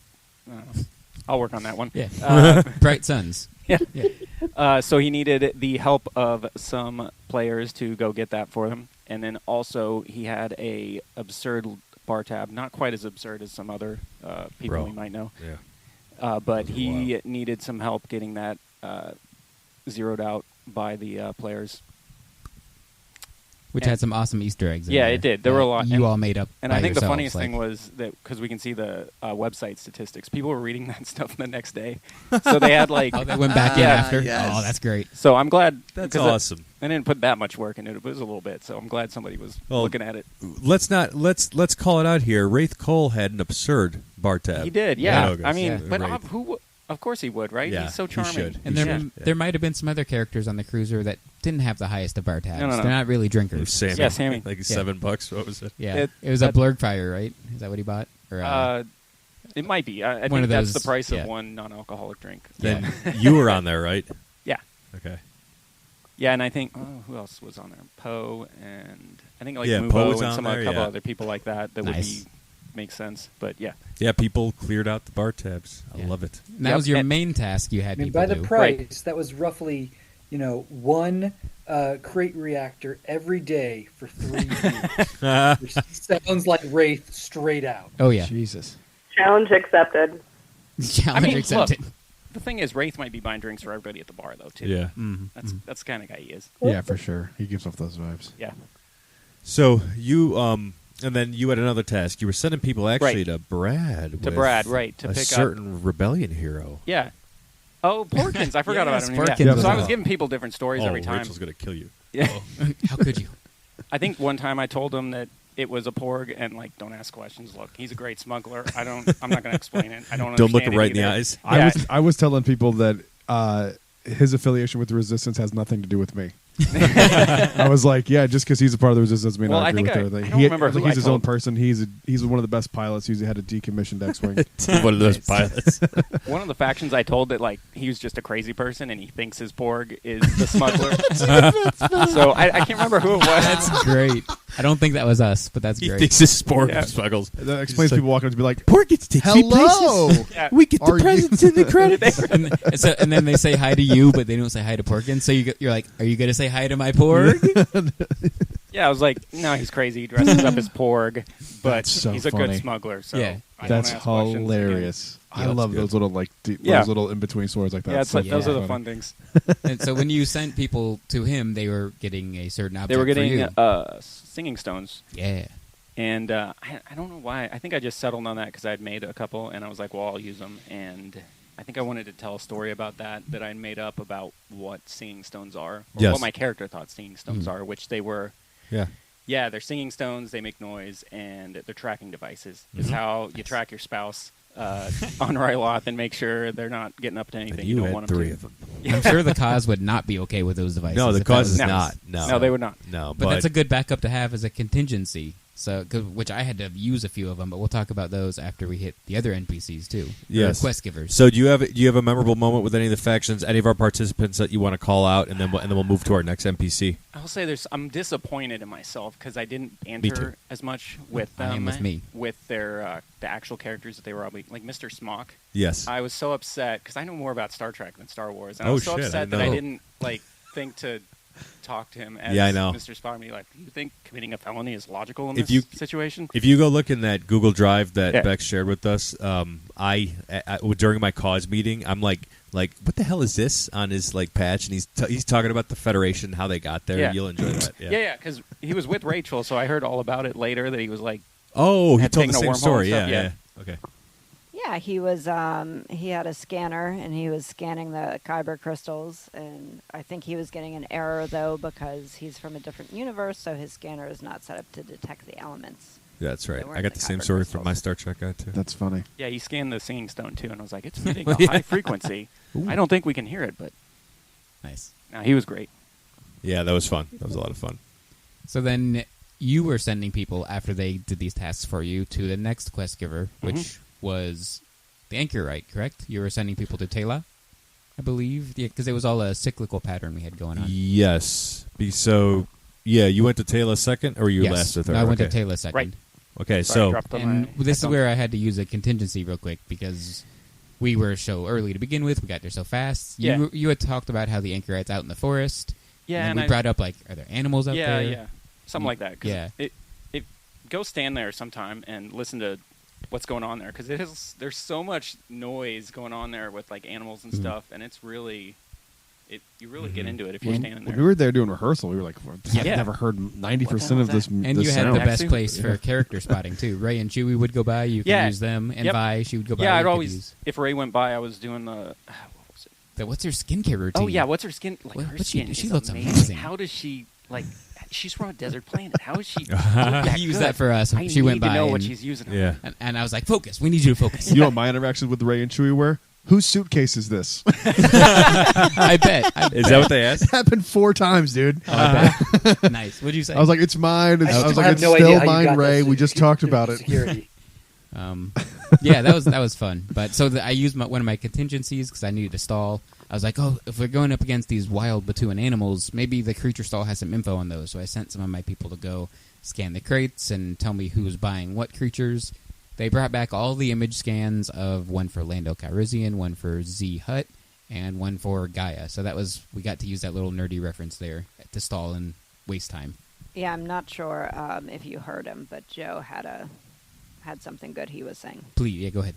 I'll work on that one. Yeah. Bright suns. Yeah. So he needed the help of some players to go get that for him. And then also he had a absurd bar tab, not quite as absurd as some other people we might know. Yeah. But he needed some help getting that zeroed out by the players. Which had some awesome Easter eggs in there. Yeah, it did. There were a lot. You all made up And by I think the yourselves, funniest thing was that, because we can see the website statistics, people were reading that stuff the next day. So they had like... they went back in after? Yes. Oh, that's great. So I'm glad... That's awesome. I didn't put that much work into it. It was a little bit, so I'm glad somebody was looking at it. Let's call it out here. Wraith Cole had an absurd bar tab. He did, yeah. I mean, but who... Of course he would, right? Yeah, he's so charming. And there might have been some other characters on the cruiser that didn't have the highest of bar tabs. No. They're not really drinkers. Sammy. Yeah, Sammy. Like $7. What was it? Yeah. It was a Blurg Fire, right? Is that what he bought? Or, it might be. I one think of that's those, the price of one non-alcoholic drink. Then you were on there, right? Yeah. Okay. Yeah, and I think who else was on there? Poe and I think like Poe Mubo was and on some there, a couple other people like that would be makes sense. But yeah. Yeah, people cleared out the bar tabs. I love it. And that was your main task you had. By the price, that was roughly, one crate reactor every day for 3 years. Which sounds like Wraith straight out. Oh yeah. Jesus. Challenge accepted. Challenge accepted. Look, the thing is, Wraith might be buying drinks for everybody at the bar, though, too. Yeah. That's the kind of guy he is. Yeah, for sure. He gives off those vibes. Yeah. So you, and then you had another task. You were sending people actually to Brad. To Brad, right. To a pick certain rebellion hero. Yeah. Oh, Porkins. I forgot about him. Porkins. So I was giving people different stories every time. Rachel's going to kill you. Yeah. How could you? I think one time I told him that it was a porg, and don't ask questions. Look, he's a great smuggler. I'm not going to explain it. I don't look him right in the eyes. Yeah. I was telling people that his affiliation with the Resistance has nothing to do with me. I was like, yeah, just because he's a part of the Resistance, I agree with everything. I don't remember who he's his own person. He's one of the best pilots. He's had a decommissioned X-wing. One of those pilots. One of the factions I told that he was just a crazy person and he thinks his porg is the smuggler. So I can't remember who it was. That's great. I don't think that was us, but that's he great. thinks this porg smuggles. That explains people walking up to be like, porg gets to take hello. Yeah. We get the presents in the credits. and then they say hi to you, but they don't say hi to Porkins. So you're like, are you going to say hi to my porg? Yeah, I was like, no, he's crazy. He dresses up as porg, but he's a funny. good smuggler. So Yeah. That's hilarious. I love those little those little in between swords like that. Yeah, it's those are the fun things. And so when you sent people to him, they were getting a certain object. They were getting for you. singing stones. Yeah. And I don't know why. I think I just settled on that because I'd made a couple, and I was like, well, I'll use them. And I think I wanted to tell a story about that I made up about what singing stones are, or Yes. what my character thought singing stones are, which they were. Yeah. Yeah, they're singing stones. They make noise, and they're tracking devices. Is how you track your spouse on Ryloth and make sure they're not getting up to anything And you don't had want them 3 to. of them. I'm sure the cause would not be okay with those devices. No, the if that cause was is the not. case. No, they would not. No, But that's a good backup to have as a contingency. So, which I had to use a few of them, but we'll talk about those after we hit the other NPCs too. Yes. Quest givers. So do you have a memorable moment with any of the factions, any of our participants that you want to call out, and then we'll move to our next NPC? I'll say I'm disappointed in myself because I didn't too. banter as much with them. Same with me. With their the actual characters that they were like Mr. Smock. Yes. I was so upset because I know more about Star Trek than Star Wars, and I Oh, was so shit, I upset didn't that I know. didn't think to talk to him as Yeah, I know. Mr. Spock. And be like, do you think committing a felony is logical in If this situation? If you go look in that Google Drive that Yeah. Bex shared with us, I during my cause meeting, I'm like, what the hell is this on his patch? And he's talking about the Federation, how they got there. Yeah. You'll enjoy that. Yeah. Yeah, because he was with Rachel, so I heard all about it later. That he was like, Oh, he had told the taken a same wormhole story. and Yeah, stuff, yeah. Okay. Yeah, he was. He had a scanner, and he was scanning the kyber crystals. And I think he was getting an error though because he's from a different universe, so his scanner is not set up to detect the elements. That's right. They weren't I got the the same kyber story crystals. from my Star Trek guy too. That's funny. yeah, he scanned the singing stone too, and I was like, it's emitting a high frequency. I don't think we can hear it, but Nice. no, he was great. Yeah, that was fun. That was a lot of fun. So then you were sending people after they did these tasks for you to the next quest giver, which was the Anchorite, correct? You were sending people to Tela, I believe, because it was all a cyclical pattern we had going on. Yes. So, yeah, you went to Taylor second, or you Yes. last with her? No, I went to Okay. Tela second. Right. Okay, Sorry, I so dropped on And my this is headphones. where I had to use a contingency real quick because we were so early to begin with. We got there so fast. Yeah. You had talked about how the Anchorite's out in the forest. Yeah, And and then we brought up, are there animals out there? Yeah, something like that. 'Cause Yeah. It go stand there sometime and listen to what's going on there because there's so much noise going on there with animals and stuff, and it's really you really get into it if you're standing When there. we were there doing rehearsal, we were like, I've Yeah. never heard 90% What of the hell is this. And this you had sound. the best Actually, place for character spotting, too. Ray and Chewie would go by. You could Yeah. use them. And Yep. Vi, she would go by. Yeah, you I'd could always use. if Ray went by, I was doing the what was it? What's her skincare routine? Oh yeah, what's her skin? Like What- her what's she skin do? She is looks amazing. amazing. How does she She's from a desert planet. How is she? Use that for us. I She need went to by know what and- she's using. yeah. And I was like, focus. We need you to focus. You know what my interactions with Ray and Chewie were? Whose suitcase is this? I bet. Is that what they asked? It happened 4 times, dude. I bet. Nice. What'd you say? I was like, it's mine. I still was like, have it's no idea still how you mine, got Ray. that We just talked about it. security. Yeah, that was fun. But so I used one of my contingencies because I needed to stall. I was like, oh, if we're going up against these wild Batuan animals, maybe the creature stall has some info on those. So I sent some of my people to go scan the crates and tell me who was buying what creatures. They brought back all the image scans of one for Lando Calrissian, one for Z Hut, and one for Gaia. So we got to use that little nerdy reference there to stall and waste time. Yeah, I'm not sure if you heard him, but Joe had something good he was saying. Please, yeah, go ahead.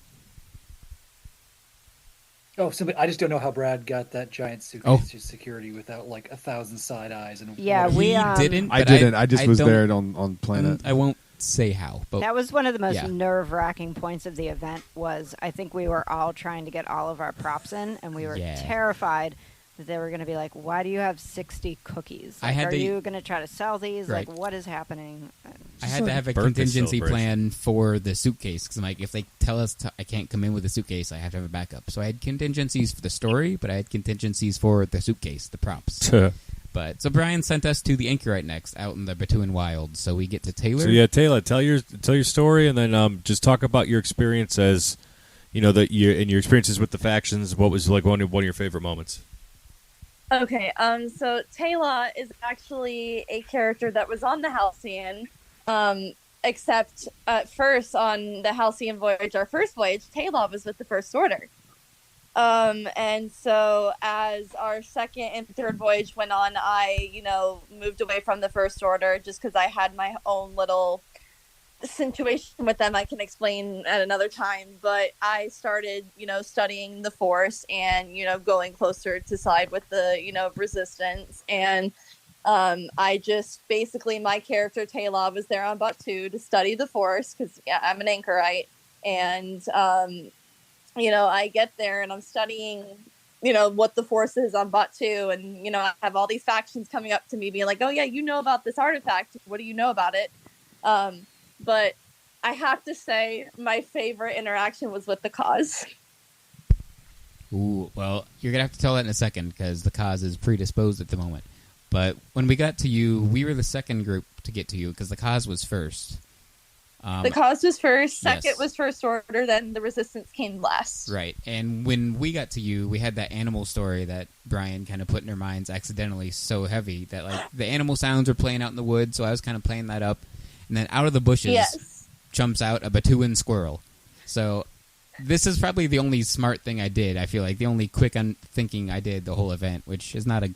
Oh, I just don't know how Brad got that giant suitcase to security without 1,000 side eyes. And Yeah, He we didn't. I but didn't. I just was don't- there on Planet. I won't say how, but That was one of the most Yeah. nerve-wracking points of the event. I think we were all trying to get all of our props in, and we were Yeah. terrified that they were going to be like, "Why do you have 60 cookies? I had are to- you going to try to sell these? Right. Like, what is happening?" I had to have a birthday contingency celebration. plan for the suitcase because I'm like, if they tell us I can't come in with a suitcase, I have to have a backup. So I had contingencies for the story, but I had contingencies for the suitcase, the props. But so Brian sent us to the Anchorite next, out in the Batuan Wilds. So we get to Taylor. So yeah, Taylor, tell your story, and then just talk about your experience as, your experiences with the factions. What was one of your favorite moments? Okay, so Tayla is actually a character that was on the Halcyon, except at first on the Halcyon voyage, our first voyage, Tayla was with the First Order. And so as our second and third voyage went on, I, moved away from the First Order just because I had my own little situation with them I can explain at another time, but I started, studying the Force and, going closer to side with the, Resistance. And I just basically, my character Taylor was there on Batu to study the Force because, I'm an anchorite. And I get there and I'm studying, what the force is on Bot 2, and, I have all these factions coming up to me being like, oh yeah, you know about this artifact. What do you know about it? But I have to say my favorite interaction was with the cause. Ooh, well, you're going to have to tell that in a second because the cause is predisposed at the moment. But when we got to you, we were the second group to get to you because the cause was first. The cause was first, second yes. was First Order, then the Resistance came last. Right, and when we got to you, we had that animal story that Brian kind of put in our minds accidentally so heavy that the animal sounds were playing out in the woods, so I was kind of playing that up. And then out of the bushes jumps out a Batuan squirrel. So this is probably the only smart thing I did, I feel like. The only quick thinking I did the whole event, which is not a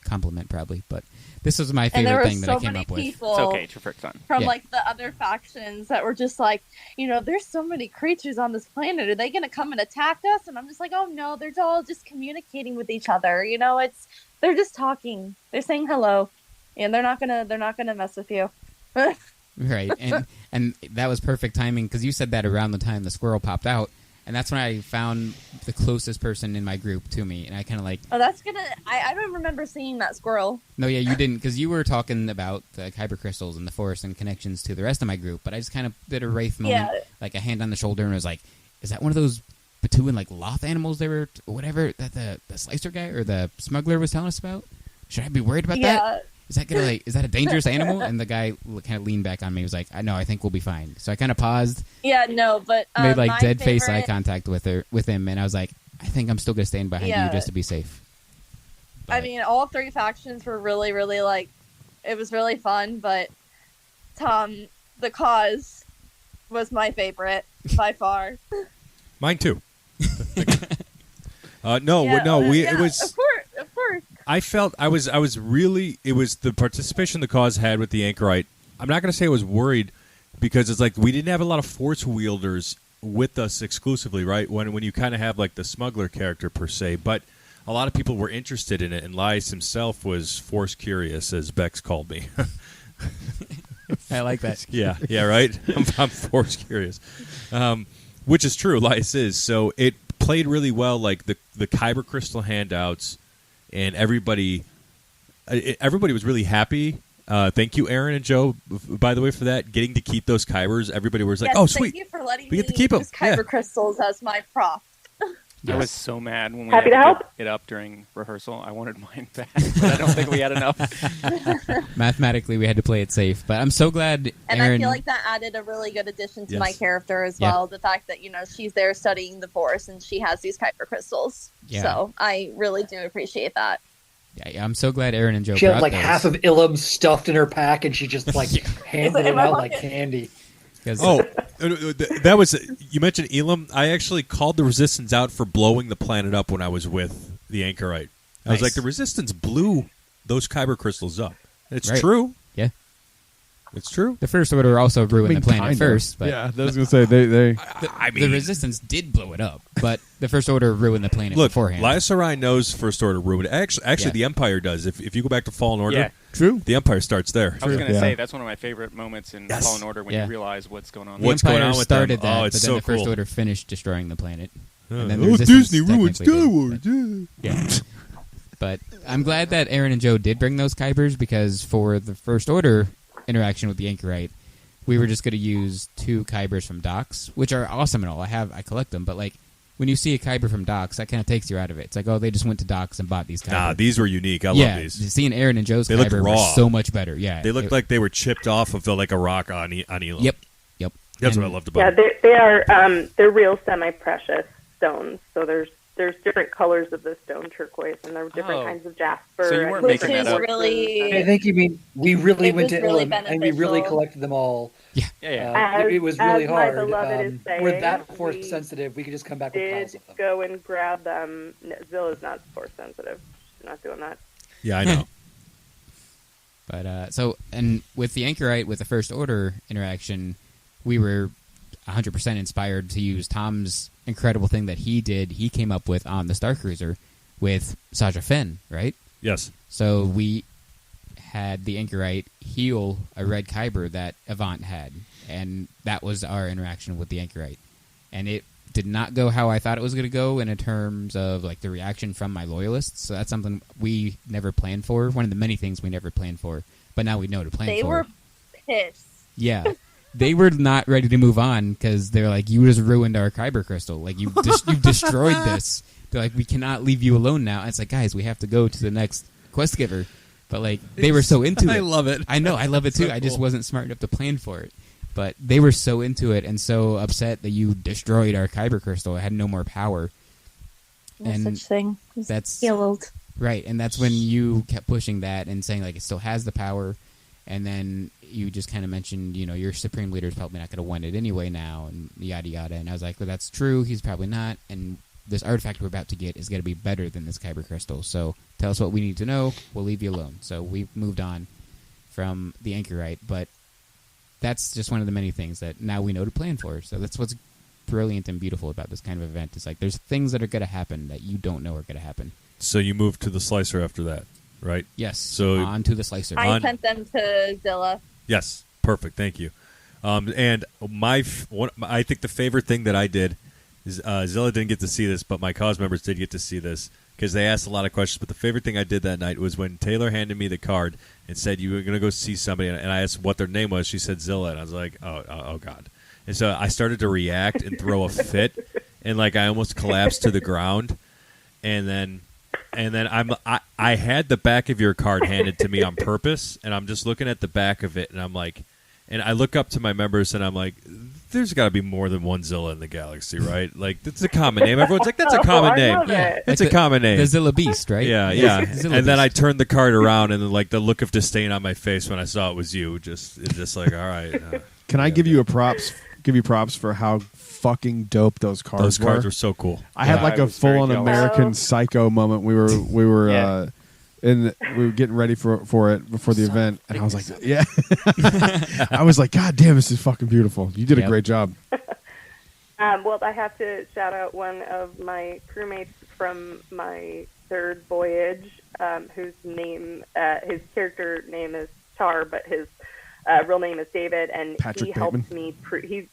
compliment probably, but this was my favorite thing that I came up with. It's okay, it's your first time. From the other factions that were just like, there's so many creatures on this planet. Are they going to come and attack us? And I'm just like, oh no, they're all just communicating with each other. They're just talking. They're saying hello, and they're not gonna mess with you. Right, and that was perfect timing because you said that around the time the squirrel popped out. And that's when I found the closest person in my group to me, and I kind of Oh, that's gonna. I don't remember seeing that squirrel. No, yeah, you didn't, because you were talking about the kyber crystals and the force and connections to the rest of my group. But I just kind of did a Wraith moment, like a hand on the shoulder, and was like, "Is that one of those Batuan loth animals they were, or whatever that the slicer guy or the smuggler was telling us about? Should I be worried about that? Is that gonna is that a dangerous animal?" And the guy kind of leaned back on me. He was like, "I think we'll be fine." So I kind of paused. Yeah, no, but made dead face eye contact with him, and I was like, "I think I'm still gonna stand behind you just to be safe." But, I mean, all three factions were really, really it was really fun. But Tom, the cause was my favorite by far. Mine too. It was of course. I felt I was really, it was the participation the cause had with the Anchorite. I'm not going to say I was worried because it's like we didn't have a lot of force wielders with us exclusively, right? When you kind of have the smuggler character per se, but a lot of people were interested in it, and Lias himself was force curious, as Bex called me. I like that. Yeah, right? I'm force curious. Which is true, Lias is. So it played really well, the kyber crystal handouts. And everybody was really happy. Thank you, Aaron and Joe, by the way, for that. Getting to keep those kybers. Everybody was like, "Oh, sweet! Thank you for letting we me get to keep them." use kyber crystals as my prop. I was so mad when we Happy to had help. to get it up during rehearsal. I wanted mine back, but I don't think we had enough. Mathematically, we had to play it safe, but I'm so glad. And Aaron... I feel like that added a really good addition to my character as well. The fact that she's there studying the force and she has these kyber crystals. Yeah. So I really do appreciate that. Yeah, I'm so glad Aaron and Joe. She had those. half of Ilum stuffed in her pack, and she just handed them out like candy. That was, you mentioned Elam. I actually called the Resistance out for blowing the planet up when I was with the Anchorite. I was like, the Resistance blew those kyber crystals up. It's true. Yeah. It's true. The First Order also ruined the planet first. But yeah, I was going to say, they the Resistance did blow it up, but the First Order ruined the planet beforehand. Lias Sarai knows First Order ruined it. Actually the Empire does. If you go back to Fallen Order, true. The Empire starts there. I was going to say, that's one of my favorite moments in Fallen Order when you realize what's going on. The Empire started that, but then the First Order finished destroying the planet. And then the Resistance Disney ruined Star Wars. Yeah. But I'm glad that Aaron and Joe did bring those kybers, because for the First Order interaction with the Anchorite, we were just going to use 2 kybers from docks, which are awesome and all. I collect them, but when you see a kyber from docks, that kind of takes you out of it. It's like, oh, they just went to docks and bought these kybers. Nah, these were unique. I love these. Seeing Aaron and Joe's kyber were so much better. Yeah, they looked like they were chipped off of a rock on Elam. Yep. That's what I loved about it. Yeah, they are they're real semi-precious stones. So there's different colors of the stone turquoise, and there are different kinds of jasper. So you weren't making that up. Really, I think you mean we really went to really Ilum and we really collected them all. Yeah. It was really hard. My beloved is saying, we're that force sensitive. We could just come back with piles of them. Go and grab them. Zilla's not force sensitive. She's not doing that. Yeah, I know. But and with the Anchorite, with the First Order interaction, we were 100% inspired to use Tom's incredible thing that he came up with on the Starcruiser with Saja Fenn, right? Yes. So we had the Anchorite heal a red kyber that Avant had, and that was our interaction with the Anchorite. And it did not go how I thought it was going to go in terms of like the reaction from my loyalists. So that's something we never planned for. One of the many things we never planned for, but now we know to plan for. They were pissed. Yeah. They were not ready to move on because they're like, you just ruined our kyber crystal. Like, you've destroyed this. They're like, we cannot leave you alone now. And it's like, guys, we have to go to the next quest giver. But, like, they were so into it. I love it. I know, I love it too. I just wasn't smart enough to plan for it. But they were so into it and so upset that you destroyed our kyber crystal. It had no more power. No and such thing. That's killed. Right, and that's when you kept pushing that and saying, like, it still has the power. And then you just kind of mentioned, you know, your supreme leader is probably not going to win it anyway now, and yada yada. And I was like, well, that's true. He's probably not. And this artifact we're about to get is going to be better than this kyber crystal. So tell us what we need to know. We'll leave you alone. So we've moved on from the anchorite, but that's just one of the many things that now we know to plan for. So that's what's brilliant and beautiful about this kind of event. It's like there's things that are going to happen that you don't know are going to happen. So you moved to the slicer after that, right? Yes. So on to the slicer. I sent them to Zilla. Yes, perfect. Thank you. And I think the favorite thing that I did is Zilla didn't get to see this, but my cause members did get to see this because they asked a lot of questions. But the favorite thing I did that night was when Taylor handed me the card and said you were going to go see somebody, and I asked what their name was. She said Zilla, and I was like, oh God. And so I started to react and throw a fit, and like I almost collapsed to the ground, and then I had the back of your card handed to me on purpose, and I'm just looking at the back of it, and I'm like, and I look up to my members, and I'm like, there's got to be more than one Zilla in the galaxy, right? Like, that's a common name. Everyone's like, that's a common name. It's a common name. The Zilla Beast, right? Yeah. And then I turned the card around, and then, like, the look of disdain on my face when I saw it was you, just like, all right. Can I give you props for how fucking dope those cards were? Those cards were so cool. I had like a full-on American Psycho moment. We were getting ready for it before the event, and I was like, yeah. I was like, God damn, this is fucking beautiful. You did a great job. Well, I have to shout out one of my crewmates from my third voyage, whose name, his character name is Tar, but his real name is David, and Patrick he helped me. He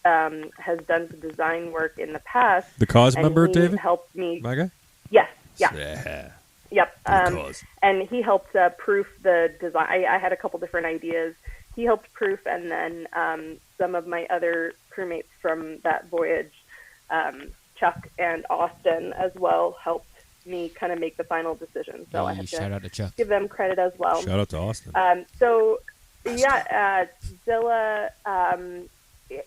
has done some design work in the past. The cause member, David? Helped me. My guy? Yes. Yeah. Yep. And he helped proof the design. I had a couple different ideas. He helped proof, and then some of my other crewmates from that voyage, Chuck and Austin as well, helped me kind of make the final decision. So I have to give them credit as well. Shout out to Austin. Zilla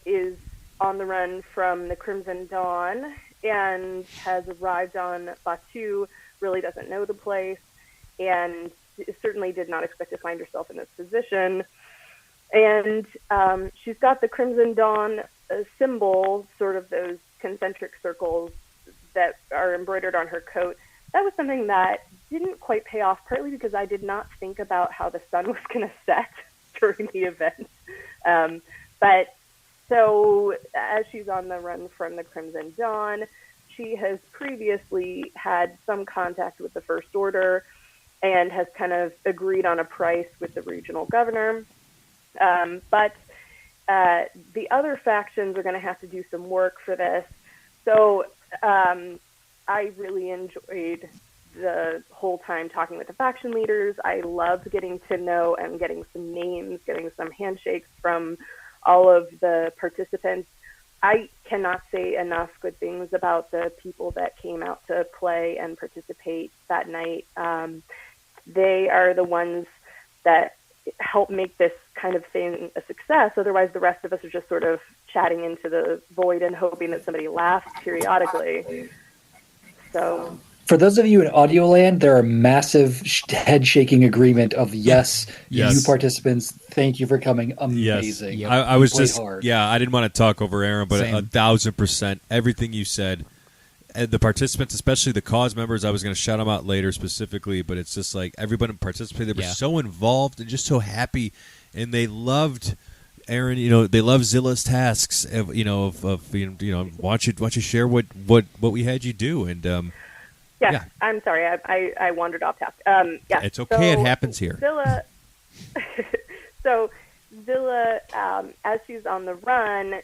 is on the run from the Crimson Dawn and has arrived on Batu. Really doesn't know the place, and certainly did not expect to find herself in this position. And she's got the Crimson Dawn symbol, sort of those concentric circles that are embroidered on her coat. That was something that didn't quite pay off, partly because I did not think about how the sun was going to set during the event. But so as she's on the run from the Crimson Dawn, she has previously had some contact with the First Order and has kind of agreed on a price with the regional governor. But the other factions are going to have to do some work for this. So I really enjoyed the whole time talking with the faction leaders. I loved getting to know and getting some names, getting some handshakes from all of the participants. I cannot say enough good things about the people that came out to play and participate that night. They are the ones that help make this kind of thing a success. Otherwise, the rest of us are just sort of chatting into the void and hoping that somebody laughs periodically. So, for those of you in audio land, there are massive head-shaking agreement of yes, you participants, thank you for coming. Amazing. Yes. I was just hard. I didn't want to talk over Aaron, but 1,000%, everything you said. And the participants, especially the cause members, I was going to shout them out later specifically, but it's just like everybody participated. They were so involved and just so happy, and they loved Aaron. You know, they love Zilla's tasks. Why don't you share what we had you do? And I'm sorry, I wandered off task. It's okay. It happens here. Zilla. So Zilla, as she's on the run,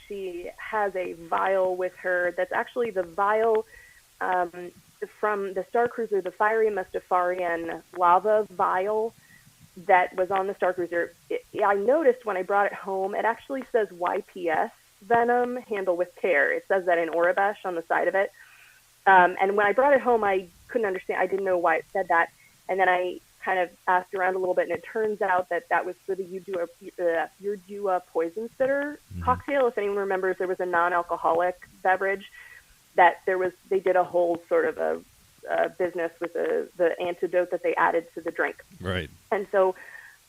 she has a vial with her that's actually the vial from the Starcruiser, the Fiery Mustafarian lava vial that was on the Starcruiser. I noticed when I brought it home, it actually says YPS venom, handle with care. It says that in Orabesh on the side of it. And when I brought it home, I couldn't understand. I didn't know why it said that. And then I kind of asked around a little bit, and it turns out that that was for the Urdua Poison Spitter cocktail. If anyone remembers, there was a non-alcoholic beverage that they did a whole sort of a business with the antidote that they added to the drink. Right. And so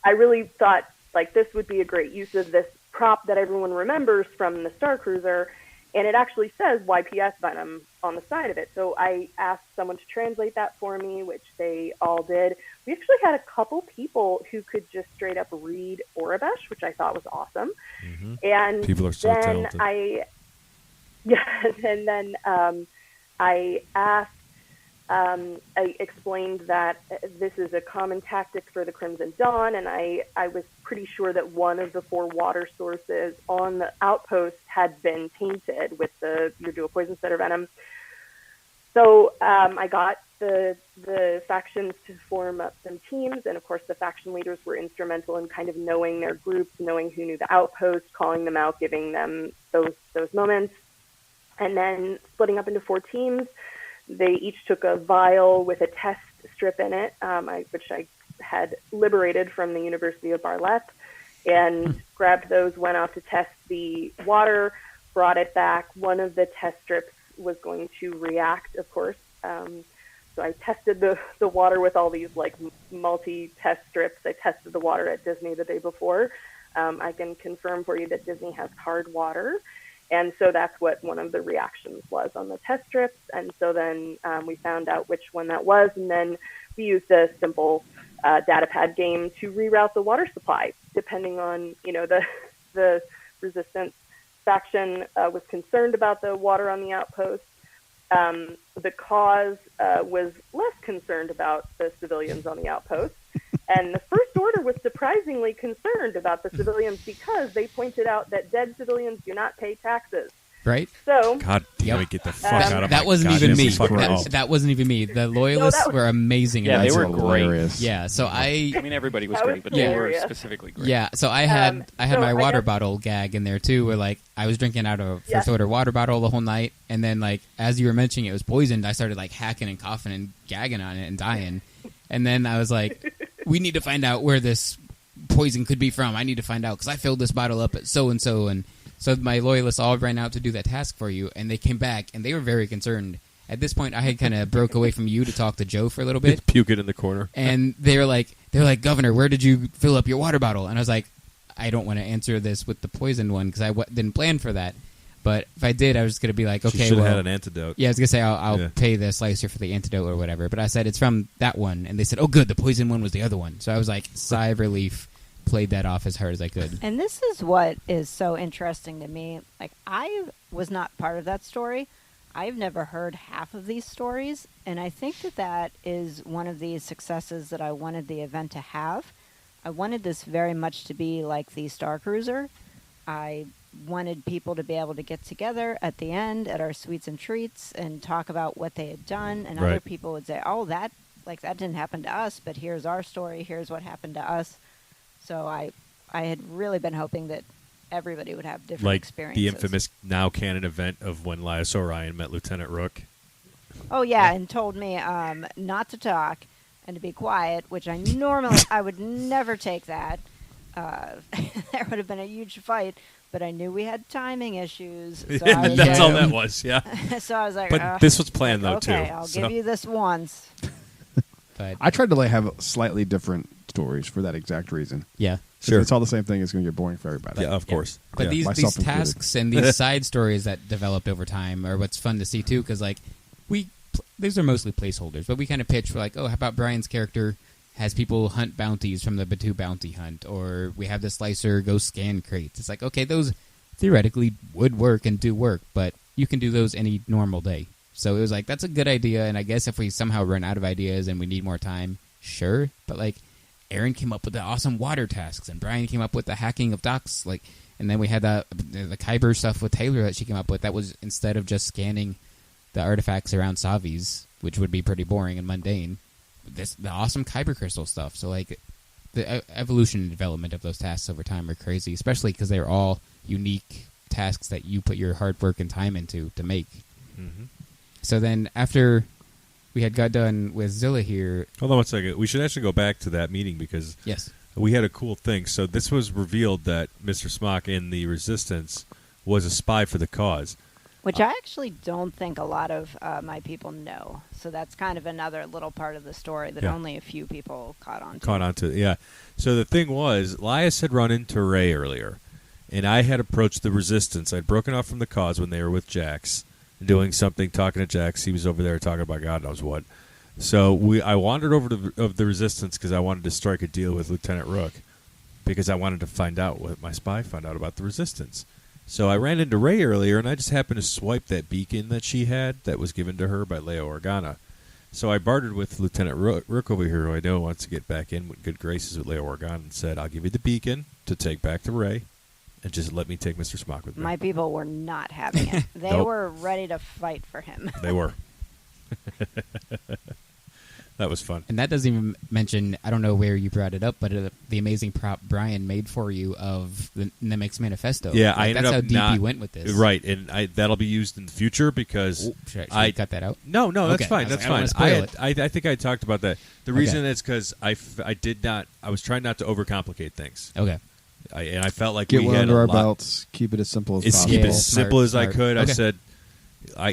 I really thought, like, this would be a great use of this prop that everyone remembers from the Starcruiser, and it actually says YPS venom on the side of it. So I asked someone to translate that for me, which they all did. We actually had a couple people who could just straight up read Orabesh, which I thought was awesome. Mm-hmm. And people are so talented. And then I asked, I explained that this is a common tactic for the Crimson Dawn, and I was pretty sure that one of the 4 water sources on the outpost had been tainted with the Urdua Poison Spitter venom. So I got the factions to form up some teams, and of course the faction leaders were instrumental in kind of knowing their groups, knowing who knew the outpost, calling them out, giving them those moments, and then splitting up into 4 teams. They each took a vial with a test strip in it, which I had liberated from the University of Barleth, and grabbed those, went off to test the water, brought it back. One of the test strips was going to react, of course. So I tested the water with all these like multi-test strips. I tested the water at Disney the day before. I can confirm for you that Disney has hard water. And so that's what one of the reactions was on the test strips. And so then we found out which one that was. And then we used a simple data pad game to reroute the water supply, depending on, the resistance faction was concerned about the water on the outpost. The cause was less concerned about the civilians on the outpost. And the First Order was surprisingly concerned about the civilians because they pointed out that dead civilians do not pay taxes. Right? So, God damn it, get the fuck out of that my wasn't even me. goddamn That wasn't even me. The loyalists were amazing. Yeah, they were hilarious. great. Yeah, so I mean, everybody was great, but they were specifically great. Yeah, so I had my water bottle gag in there too, where like I was drinking out of a First Order water bottle the whole night, and then like as you were mentioning it was poisoned, I started like hacking and coughing and gagging on it and dying, and then I was like, we need to find out where this poison could be from. I need to find out because I filled this bottle up at so and so, and so my loyalists all ran out to do that task for you, and they came back and they were very concerned. At this point, I had kind of broke away from you to talk to Joe for a little bit. Puke it in the corner. And they were like, Governor, where did you fill up your water bottle? And I was like, I don't want to answer this with the poisoned one because I didn't plan for that. But if I did, I was just going to be like, okay, should have had an antidote. Yeah, I was going to say I'll pay the slicer for the antidote or whatever. But I said it's from that one, and they said, oh, good, the poison one was the other one. So I was like, sigh of relief. Played that off as hard as I could. And this is what is so interesting to me. Like, I was not part of that story. I've never heard half of these stories, and I think that is one of the successes that I wanted the event to have. I wanted this very much to be like the Starcruiser. I wanted people to be able to get together at the end at our Sweets and Treats and talk about what they had done, and other people would say, oh, that didn't happen to us, but here's our story, here's what happened to us. So I had really been hoping that everybody would have different experiences. Like the infamous now canon event of when Laius Orion met Lieutenant Rook. Oh, yeah, and told me not to talk and to be quiet, which I would never take that. There would have been a huge fight, but I knew we had timing issues. So that's all that was, yeah. So I was like, but this was planned, though, too. Okay, I'll give you this once. But I tried to have slightly different stories for that exact reason. Yeah. Sure. It's all the same thing. It's going to get boring for everybody. Yeah, of course. But these tasks and these side stories that developed over time are what's fun to see, too, because, like, these are mostly placeholders, but we kind of pitch for, like, oh, how about Brian's character has people hunt bounties from the Batu bounty hunt, or we have the Slicer go scan crates. It's like, okay, those theoretically would work and do work, but you can do those any normal day. So it was like, that's a good idea, and I guess if we somehow run out of ideas and we need more time, sure, but, like, Aaron came up with the awesome water tasks, and Brian came up with the hacking of docks. Like, And then we had the Kyber stuff with Taylor that she came up with. That was instead of just scanning the artifacts around Savi's, which would be pretty boring and mundane, the awesome Kyber crystal stuff. So like the evolution and development of those tasks over time are crazy, especially because they're all unique tasks that you put your hard work and time into to make. Mm-hmm. So then after we had got done with Zilla here... Hold on 1 second. We should actually go back to that meeting because yes, we had a cool thing. So this was revealed that Mr. Smock in the Resistance was a spy for the cause. Which I actually don't think a lot of my people know. So that's kind of another little part of the story that only a few people caught on to. Yeah. So the thing was, Lias had run into Ray earlier, and I had approached the Resistance. I'd broken off from the cause when they were with Jax, doing something, talking to Jax. He was over there talking about God knows what. So I wandered over to the Resistance because I wanted to strike a deal with Lieutenant Rook because I wanted to find out what my spy found out about the Resistance. So I ran into Ray earlier, and I just happened to swipe that beacon that she had that was given to her by Leia Organa. So I bartered with Lieutenant Rook over here, who I know wants to get back in with good graces with Leia Organa, and said, I'll give you the beacon to take back to Ray, and just let me take Mr. Smock with me. My people were not having it. They were ready to fight for him. They were. That was fun. And that doesn't even mention, I don't know where you brought it up, but the amazing prop Brian made for you of the Nemec's Manifesto. Yeah, like, that's how deep he went with this. Right, and that'll be used in the future because... should I cut that out? No, that's fine. That's fine. I think I talked about that. The reason is because I was trying not to overcomplicate things. Okay. I felt like we had under our lot. belts, keep it as simple as possible. Keep it as simple as I could. Okay. I said,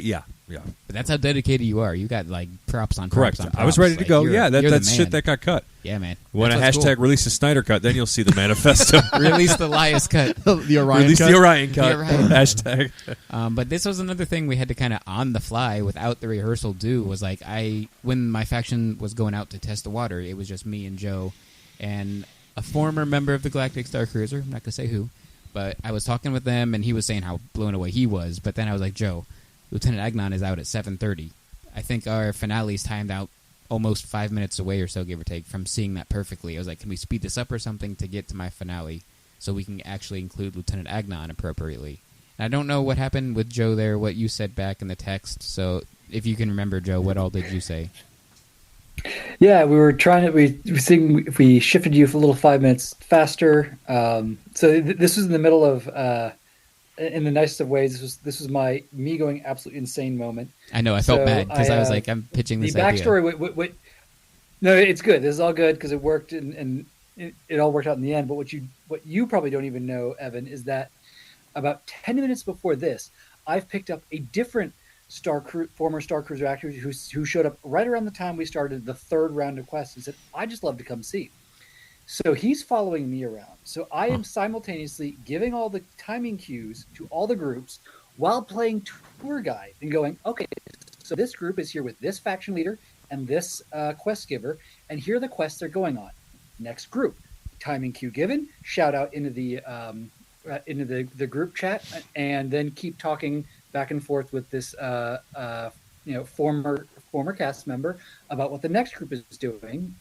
yeah. But that's how dedicated you are. You got like props on props. Correct. On props. I was ready to like, go. Yeah, that's shit that got cut. Yeah, man. When a hashtag release the Snyder cut, then you'll see the manifesto. Release the Lias cut. The Orion release cut. the Orion cut. Hashtag. But this was another thing we had to kind of on the fly without the rehearsal do was like when my faction was going out to test the water, it was just me and Joe and a former member of the Galactic Starcruiser. I'm not gonna say who, but I was talking with them and he was saying how blown away he was. But then I was like, Joe, Lieutenant Agnon is out at 7:30. I think our finale's timed out almost 5 minutes away or so, give or take, from seeing that perfectly. I was like, can we speed this up or something to get to my finale so we can actually include Lieutenant Agnon appropriately? And I don't know what happened with Joe there, what you said back in the text. So if you can remember, Joe, what all did you say? Yeah, we were trying to. We were seeing if we shifted you for a little 5 minutes faster. So this was in the middle of. In the nicest of ways, this was me going absolutely insane moment. I know. I felt bad because I was like, I'm pitching this idea. The backstory. No, it's good. This is all good because it worked and it all worked out in the end. But what you probably don't even know, Evan, is that about 10 minutes before this, I've picked up a different former Starcruiser actor who showed up right around the time we started the third round of quests and said, "I just love to come see." So he's following me around. So I am simultaneously giving all the timing cues to all the groups while playing tour guide and going, okay, so this group is here with this faction leader and this quest giver, and here are the quests they're going on. Next group, timing cue given, shout out into the group chat, and then keep talking back and forth with this former cast member about what the next group is doing.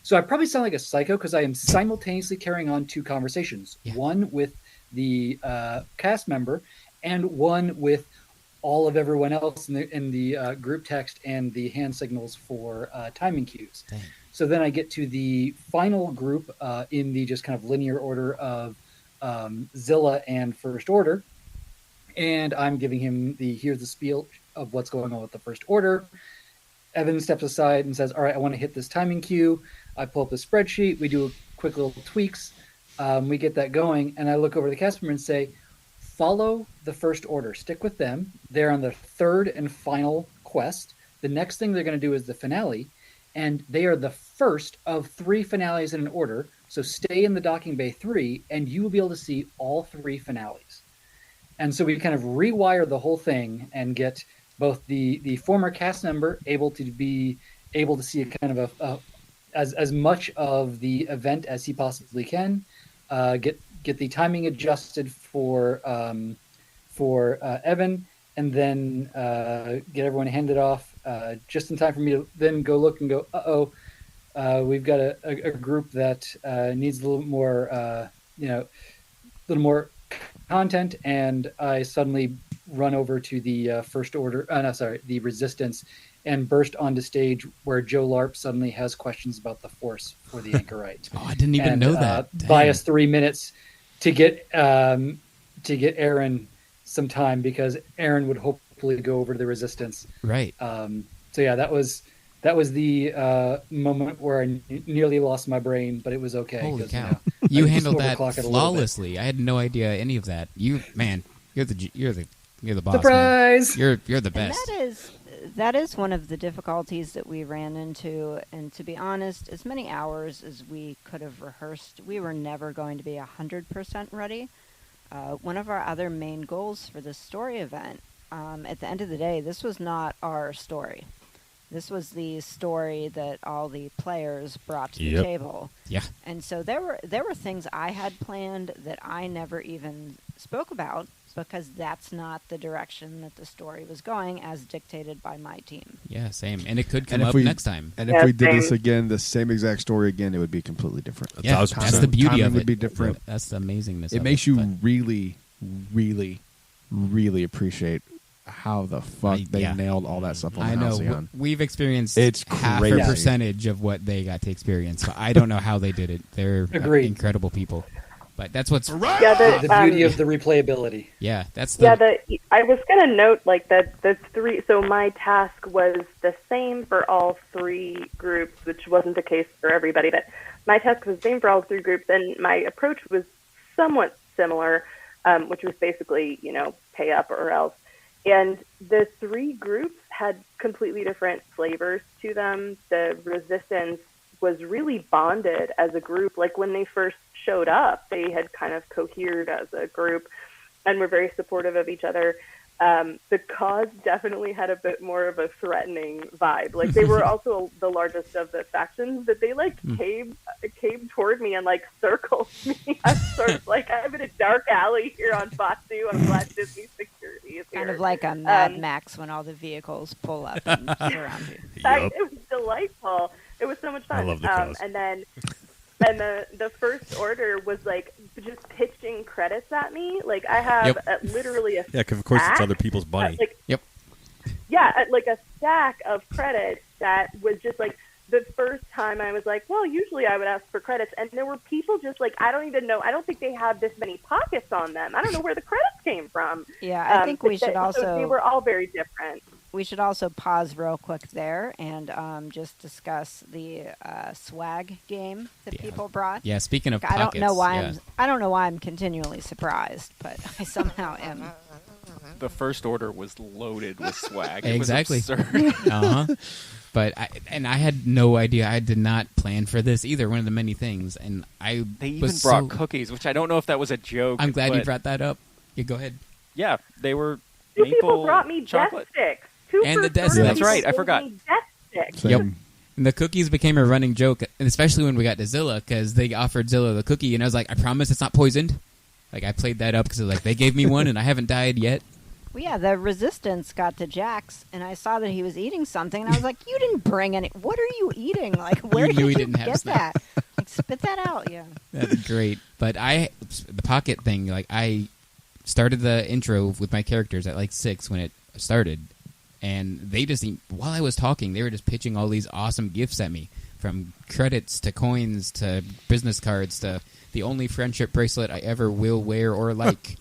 So I probably sound like a psycho because I am simultaneously carrying on two conversations, one with the cast member and one with all of everyone else in the group text and the hand signals for timing cues. Dang. So then I get to the final group in the just kind of linear order of Zilla and First Order. And I'm giving him here's the spiel of what's going on with the First Order. Evan steps aside and says, all right, I want to hit this timing cue. I pull up the spreadsheet. We do quick little tweaks. We get that going. And I look over the cast member and say, follow the First Order. Stick with them. They're on the third and final quest. The next thing they're going to do is the finale. And they are the first of 3 finales in an order. So stay in the docking bay 3, and you will be able to see all 3 finales. And so we kind of rewire the whole thing and get both the former cast member able to see a kind of as much of the event as he possibly can, get the timing adjusted for Evan, and then get everyone handed off just in time for me to then go look and go, we've got a group that needs a little more, little more content, and I suddenly run over to the the Resistance, and burst onto stage where Joe Larp suddenly has questions about the Force for the Anchorite. Oh, I didn't even know that. Buy us 3 minutes to get Aaron some time, because Aaron would hopefully go over to the Resistance. Right. So yeah, that was the moment where I nearly lost my brain, but it was okay. Holy cow! You handled that flawlessly. I had no idea any of that. You're the boss. Surprise! Man. You're the best. And that is one of the difficulties that we ran into. And to be honest, as many hours as we could have rehearsed, we were never going to be 100% ready. One of our other main goals for this story event, at the end of the day, this was not our story. This was the story that all the players brought to the table. Yeah. And so there were things I had planned that I never even spoke about, because that's not the direction that the story was going, as dictated by my team. Yeah, same. And it could come up next time. And if we did this again, the same exact story again, it would be completely different. Yeah, that's the beauty of it. Would be different. That's the amazingness. It makes you really, really, really appreciate how the fuck they nailed all that stuff on the Halcyon. I know. We've experienced half crazy. a percentage of what they got to experience. So I don't know how they did it. They're incredible people. But that's what's the beauty of the replayability. Yeah, that's I was gonna note the three. So my task was the same for all three groups, which wasn't the case for everybody. But my task was the same for all three groups, and my approach was somewhat similar, which was basically pay up or else. And the three groups had completely different flavors to them. The Resistance was really bonded as a group. Like when they first showed up, they had kind of cohered as a group and were very supportive of each other. The Cause definitely had a bit more of a threatening vibe. Like they were also the largest of the factions, but they came toward me and circled me. I'm sort of I'm in a dark alley here on Batu. I'm glad Disney security is here. Kind of like a Mad Max when all the vehicles pull up and surround you. It was delightful. It was so much fun. I love the Cause. And the first order was just pitching credits at me. I have literally a because of course it's other people's money. Yeah, a stack of credits that was just the first time I was well, usually I would ask for credits, and there were people just I don't even know. I don't think they have this many pockets on them. I don't know where the credits came from. Yeah, I think we should also. So they were all very different. We should also pause real quick there and just discuss the swag game that people brought. Yeah, speaking of pockets, I don't know why I'm continually surprised, but I somehow am. The first order was loaded with swag. Exactly. It was absurd. But I had no idea. I did not plan for this either. One of the many things, and they even brought cookies, which I don't know if that was a joke. I'm glad you brought that up. Yeah, go ahead. Yeah, they were. Two people brought me chocolate. Death Sticks. And the Death Sticks. That's right. I forgot. Yep. And the cookies became a running joke, and especially when we got to Zilla, because they offered Zilla the cookie, and I was like, I promise it's not poisoned. I played that up because they gave me one, and I haven't died yet. Well, yeah, the Resistance got to Jax, and I saw that he was eating something, and I was like, you didn't bring any. What are you eating? Where did you get that? Spit that out, yeah. That's great. But the pocket thing, I started the intro with my characters at 6 when it started. And they just, while I was talking, they were just pitching all these awesome gifts at me, from credits to coins to business cards to the only friendship bracelet I ever will wear or like.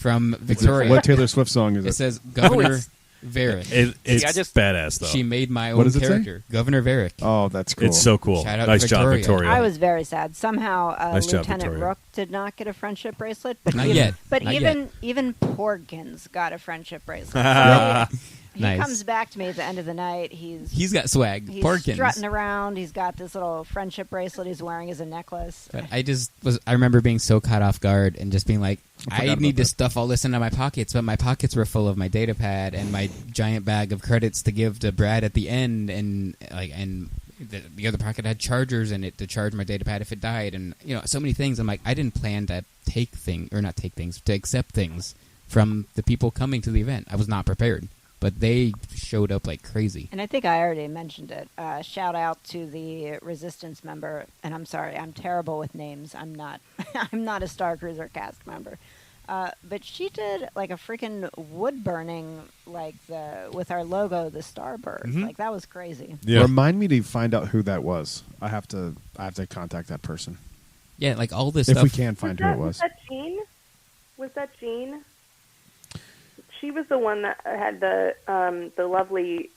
From Victoria. What Taylor Swift song is it? It says Governor Varric. It's badass, though. She made my own character, Governor Varric. Oh, that's cool. It's so cool. Shout out nice to job, Victoria. I was very sad. Somehow, nice Lieutenant job, Rook did not get a friendship bracelet. But not yet. But not even Porkins got a friendship bracelet. He nice. comes back to me at the end of the night. He's got swag. He's Porkins. strutting around. He's got this little friendship bracelet he's wearing as a necklace. But I remember being so caught off guard and just being like, I need to stuff all this into my pockets, but my pockets were full of my data pad and my giant bag of credits to give to Brad at the end, and the other pocket had chargers in it to charge my data pad if it died, and so many things. I'm like, I didn't plan to to accept things from the people coming to the event. I was not prepared. But they showed up like crazy. And I think I already mentioned it. Shout out to the Resistance member. And I'm sorry, I'm terrible with names. I'm not I'm not a Starcruiser cast member. But she did like a freaking wood burning, like with our logo, the Starbird. Mm-hmm. Like that was crazy. Yeah. Remind me to find out who that was. I have to contact that person. Yeah, like all this If stuff. we can find who it was. Was that Jean? Was that Jean? She was the one that had the lovely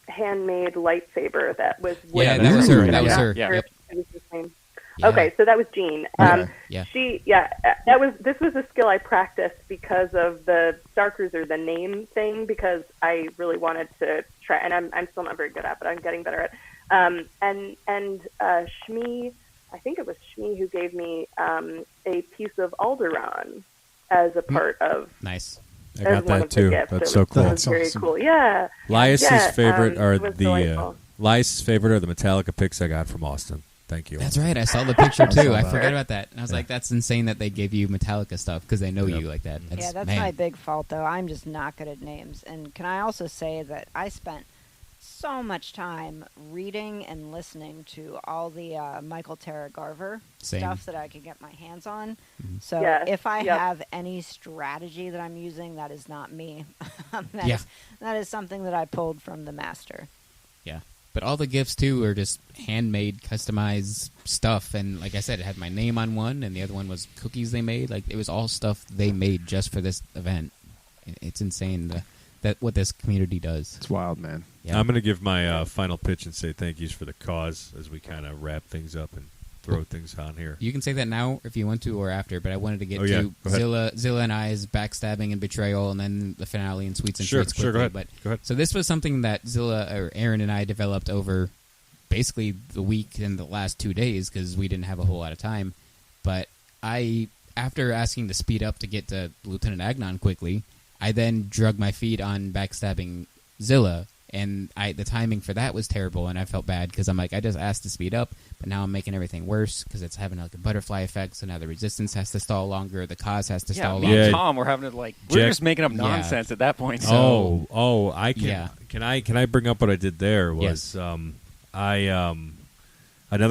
handmade lightsaber that was wooden. Yeah, that was her. Ooh. That was Yeah. her. Yeah. It was the same. Yeah. Okay, so that was Jean. Okay. This was a skill I practiced because of the Starcruiser, the name thing, because I really wanted to try, and I'm still not very good at, but I'm getting better at. And Shmi, I think it was Shmi who gave me a piece of Alderaan as a part of. Nice. I got that too. That's so cool. That's very cool. Yeah. Lias's favorite are it was the delightful. Lias's favorite are the Metallica pics I got from Austin. Thank you. That's right. I saw the picture too. I that. forgot about that. And I was like, that's insane that they gave you Metallica stuff because they know you like that. That's man. my big fault, though. I'm just not good at names. And can I also say that I spent so much time reading and listening to all the Michael Tara Garver stuff that I could get my hands on. Mm-hmm. So Yes, if I yep. have any strategy that I'm using, that is not me. Yeah. That is something that I pulled from the master. Yeah. But all the gifts, too, are just handmade, customized stuff. And like I said, it had my name on one, and the other one was cookies they made. Like, it was all stuff they made just for this event. It's insane that what this community does. It's wild, man. Yeah. I'm going to give my final pitch and say thank yous for the cause as we kind of wrap things up and throw things on here. You can say that now if you want to or after, but I wanted to get Oh, yeah. to Go ahead. Zilla and I's backstabbing and betrayal, and then the finale and Sweets and Treats quickly. Sure, go ahead. But, Go ahead. So this was something that Zilla or Aaron and I developed over basically the week and the last 2 days because we didn't have a whole lot of time. But after asking to speed up to get to Lieutenant Agnon quickly, I then drug my feet on backstabbing Zilla. And the timing for that was terrible, and I felt bad because I'm like, I just asked to speed up, but now I'm making everything worse because it's having like a butterfly effect. So now the resistance has to stall longer, the cause has to stall me longer. and Tom were having to we're just making up nonsense at that point. So. I can. Yeah. Can I bring up what I did there? Was another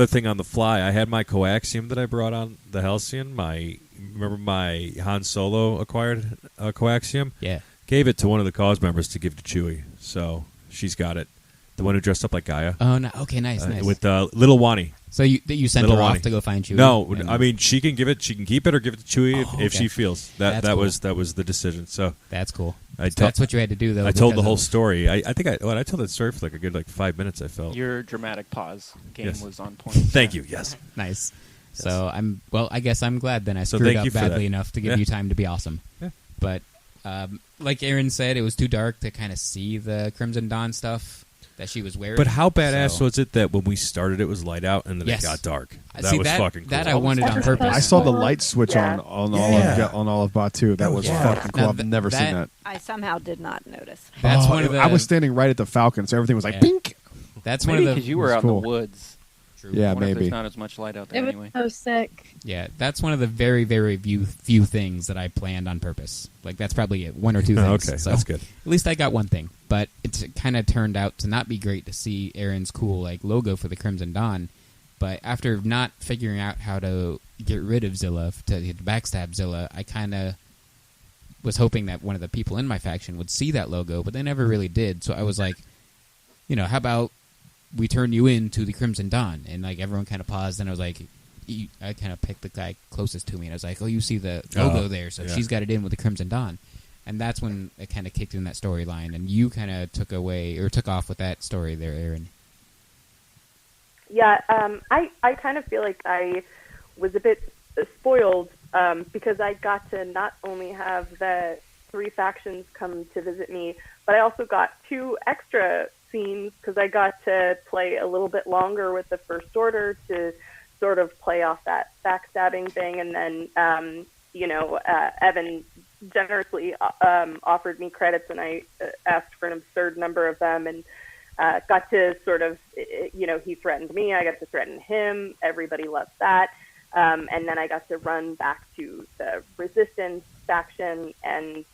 thing on the fly. I had my coaxium that I brought on the Halcyon. Remember my Han Solo acquired coaxium? Yeah. Gave it to one of the cause members to give to Chewie. So. She's got it. The one who dressed up like Gaia. Oh, no. Okay, nice. With little Wani. So you sent Little her Wani. off to go find Chewie? No, I mean she can give it. She can keep it or give it to Chewie if okay. she feels That's that cool. was the decision. So that's cool. That's what you had to do, though. I told the because whole of- story. I think I told that story for like a good 5 minutes. I felt. Your dramatic pause game Yes. was on point. Thank you. Yes. Nice. So I guess I'm glad then I So screwed thank you up for badly that. enough to give Yeah. you time to be awesome. Yeah. But like Aaron said, it was too dark to kind of see the Crimson Dawn stuff that she was wearing. But how badass So- was it that when we started it was light out and then Yes. it got dark? That See, was that- fucking cool. that I wanted on purpose. I saw the light switch Yeah. on Yeah. all of Bot too. That was Yeah. fucking cool. Now, I've never seen that. I somehow did not notice. That's one of the. I was standing right at the Falcon, so everything was like Yeah. pink. That's Maybe one of because the. you were It was out cool. in the woods. True. Yeah, I wonder if maybe. there's not as much light out there It was anyway. so sick. Yeah, that's one of the very, very few things that I planned on purpose. Like that's probably it, one or two things. Okay, So, that's good. At least I got one thing, but it kind of turned out to not be great to see Aaron's cool like logo for the Crimson Dawn. But after not figuring out how to get rid of Zilla to backstab Zilla, I kind of was hoping that one of the people in my faction would see that logo, but they never really did. So I was like, how about we turn you into the Crimson Dawn? And like everyone kind of paused, and I was like, I kind of picked the guy closest to me, and I was like, oh, you see the logo there, so yeah. she's got it in with the Crimson Dawn. And that's when it kind of kicked in that storyline, and you kind of took off with that story there, Aaron. Yeah, I kind of feel like I was a bit spoiled because I got to not only have the 3 factions come to visit me, but I also got 2 extra scenes because I got to play a little bit longer with the First Order to sort of play off that backstabbing thing. And then, Evan generously offered me credits, and I asked for an absurd number of them, and got to sort of, he threatened me, I got to threaten him, everybody loved that. And then I got to run back to the Resistance faction and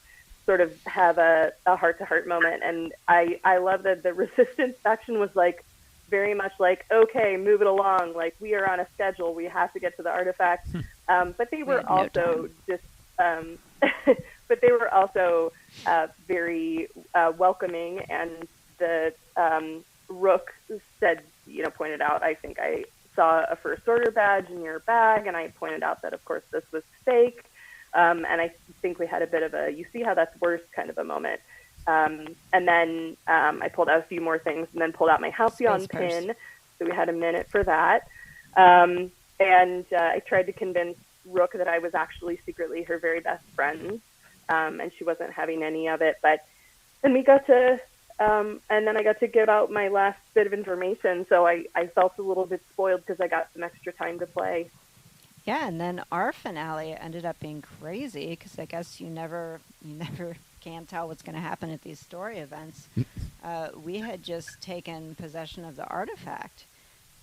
sort of have a heart-to-heart moment. And I love that the Resistance faction was like, very much like, okay, move it along. Like, we are on a schedule. We have to get to the artifact. But they were We have no also just but they were also very welcoming. And the Rook said, pointed out, I think I saw a first order badge in your bag, and I pointed out that, of course, this was fake. And I think we had a bit of a, you see how that's worse kind of a moment. And then I pulled out a few more things and then pulled out my Halcyon pin. So we had a minute for that. And I tried to convince Rook that I was actually secretly her very best friend. And she wasn't having any of it. But then we got to, and then I got to give out my last bit of information. So I felt a little bit spoiled because I got some extra time to play. Yeah, and then our finale ended up being crazy because I guess you never can tell what's going to happen at these story events. We had just taken possession of the artifact,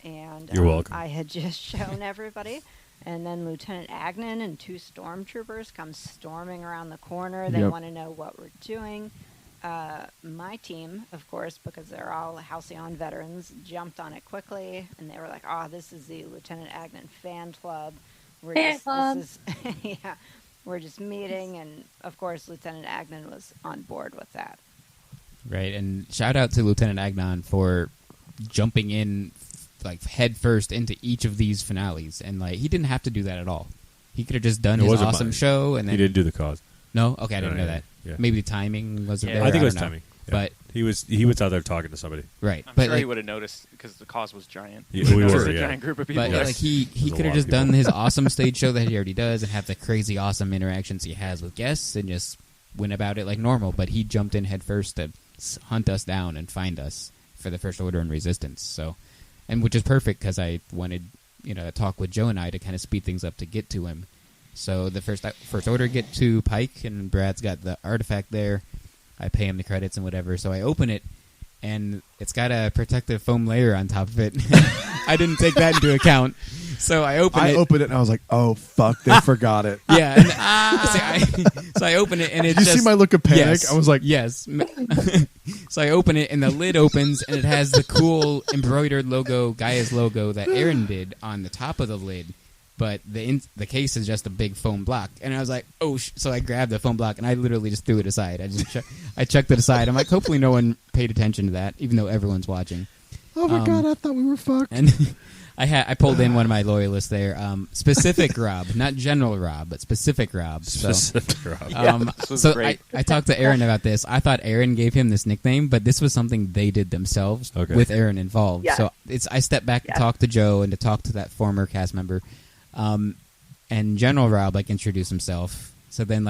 and You're welcome. I had just shown everybody, and then Lieutenant Agnon and 2 stormtroopers come storming around the corner. They want to know what we're doing. My team, of course, because they're all Halcyon veterans, jumped on it quickly, and they were like, this is the Lieutenant Agnon fan club. We're just meeting, and of course, Lieutenant Agnon was on board with that. Right, and shout out to Lieutenant Agnon for jumping in like head first into each of these finales, and like he didn't have to do that at all. He could have just done his awesome show, and then he didn't do the cause. No, okay, I didn't know that. Yeah. Maybe the timing wasn't there. I think it was don't know. timing. Yeah. But he was out there talking to somebody. Right, I'm but sure he would have noticed because the cause was giant. Yeah, we There were, was a yeah. giant group of people. But there. like he could have just done his awesome stage show that he already does and have the crazy awesome interactions he has with guests and just went about it like normal. But he jumped in head first to hunt us down and find us for the First Order and Resistance. So, and which is perfect because I wanted to talk with Joe and I to kind of speed things up to get to him. So the First Order get to Pike, and Brad's got the artifact there. I pay him the credits and whatever. So I open it, and it's got a protective foam layer on top of it. I didn't take that into account. So I opened it, and I was like, "Oh fuck, they forgot it." Yeah. And, so I open it, and it's Did you see my look of panic? Yes, I was like, "Yes." So I open it, and the lid opens, and it has the cool embroidered logo, Gaia's logo that Aaron did on the top of the lid. But the case is just a big foam block, and I was like, "Oh!" So I grabbed the foam block, and I literally just threw it aside. I chucked it aside. I'm like, hopefully no one paid attention to that, even though everyone's watching. Oh my god! I thought we were fucked. And I pulled in one of my loyalists there, specific Rob, not General Rob, but specific Rob. Specific Rob. I talked to Aaron about this. I thought Aaron gave him this nickname, but this was something they did themselves with Aaron involved. Yes. So I stepped back to talk to Joe and to talk to that former cast member. And General Rob introduced himself. So then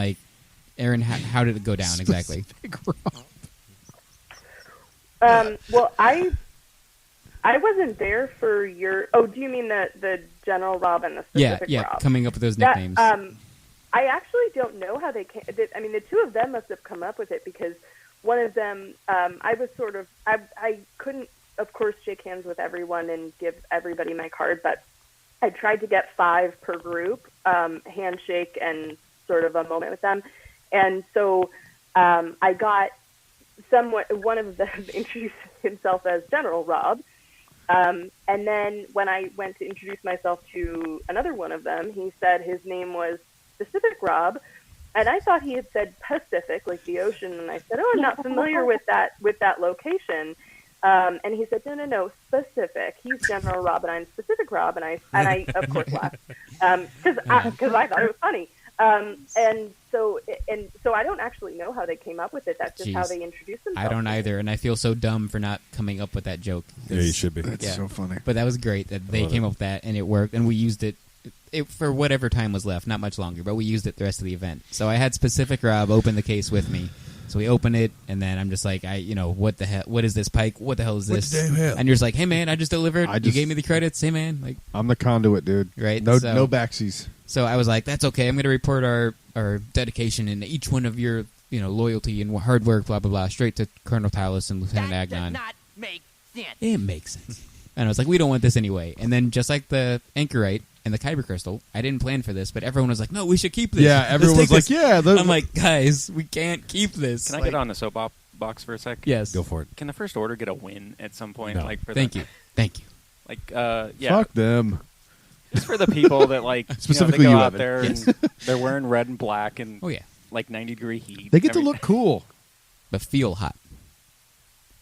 Aaron, how did it go down exactly? Well, I wasn't there for your. Oh, do you mean the General Rob and the specific Rob? Coming up with those nicknames. I actually don't know how they came. I mean, the two of them must have come up with it because one of them, I was sort of, I couldn't, of course, shake hands with everyone and give everybody my card, but I tried to get 5 per group, handshake and sort of a moment with them. And so I got one of them introduced himself as General Rob. And then when I went to introduce myself to another one of them, he said his name was Pacific Rob. And I thought he had said Pacific, like the ocean. And I said, I'm not familiar with that location. And he said, no, specific. He's General Rob, and I'm Specific Rob, and I of course laughed because I thought it was funny. And so I don't actually know how they came up with it. That's just how they introduced themselves. I don't either, and I feel so dumb for not coming up with that joke. Yeah, you should be. That's so funny. But that was great that they came up with that, and it worked, and we used it for whatever time was left, not much longer, but we used it the rest of the event. So I had Specific Rob open the case with me. So we open it, and then I'm just like, what the hell? What is this, Pike? What the hell is this? And you're just like, hey, man, I just delivered. You gave me the credits. Hey, man. I'm the conduit, dude. Right? No backsies. So I was like, that's okay. I'm going to report our dedication and each one of your, loyalty and hard work, blah, blah, blah, straight to Colonel Talos and Lieutenant Agnon. That does not make sense. It makes sense. And I was like, we don't want this anyway. And then just like the Anchorite and the Kyber Crystal, I didn't plan for this, but everyone was like, no, we should keep this. Yeah, everyone was like, yeah. I'm like, guys, we can't keep this. Can I get on the soapbox for a sec? Yes. Go for it. Can the First Order get a win at some point? No. Thank you. Yeah. Fuck them. Just for the people that Specifically they go you, out Evan. there Yes. and they're wearing red and black and like 90-degree heat. They get to look cool. But feel hot.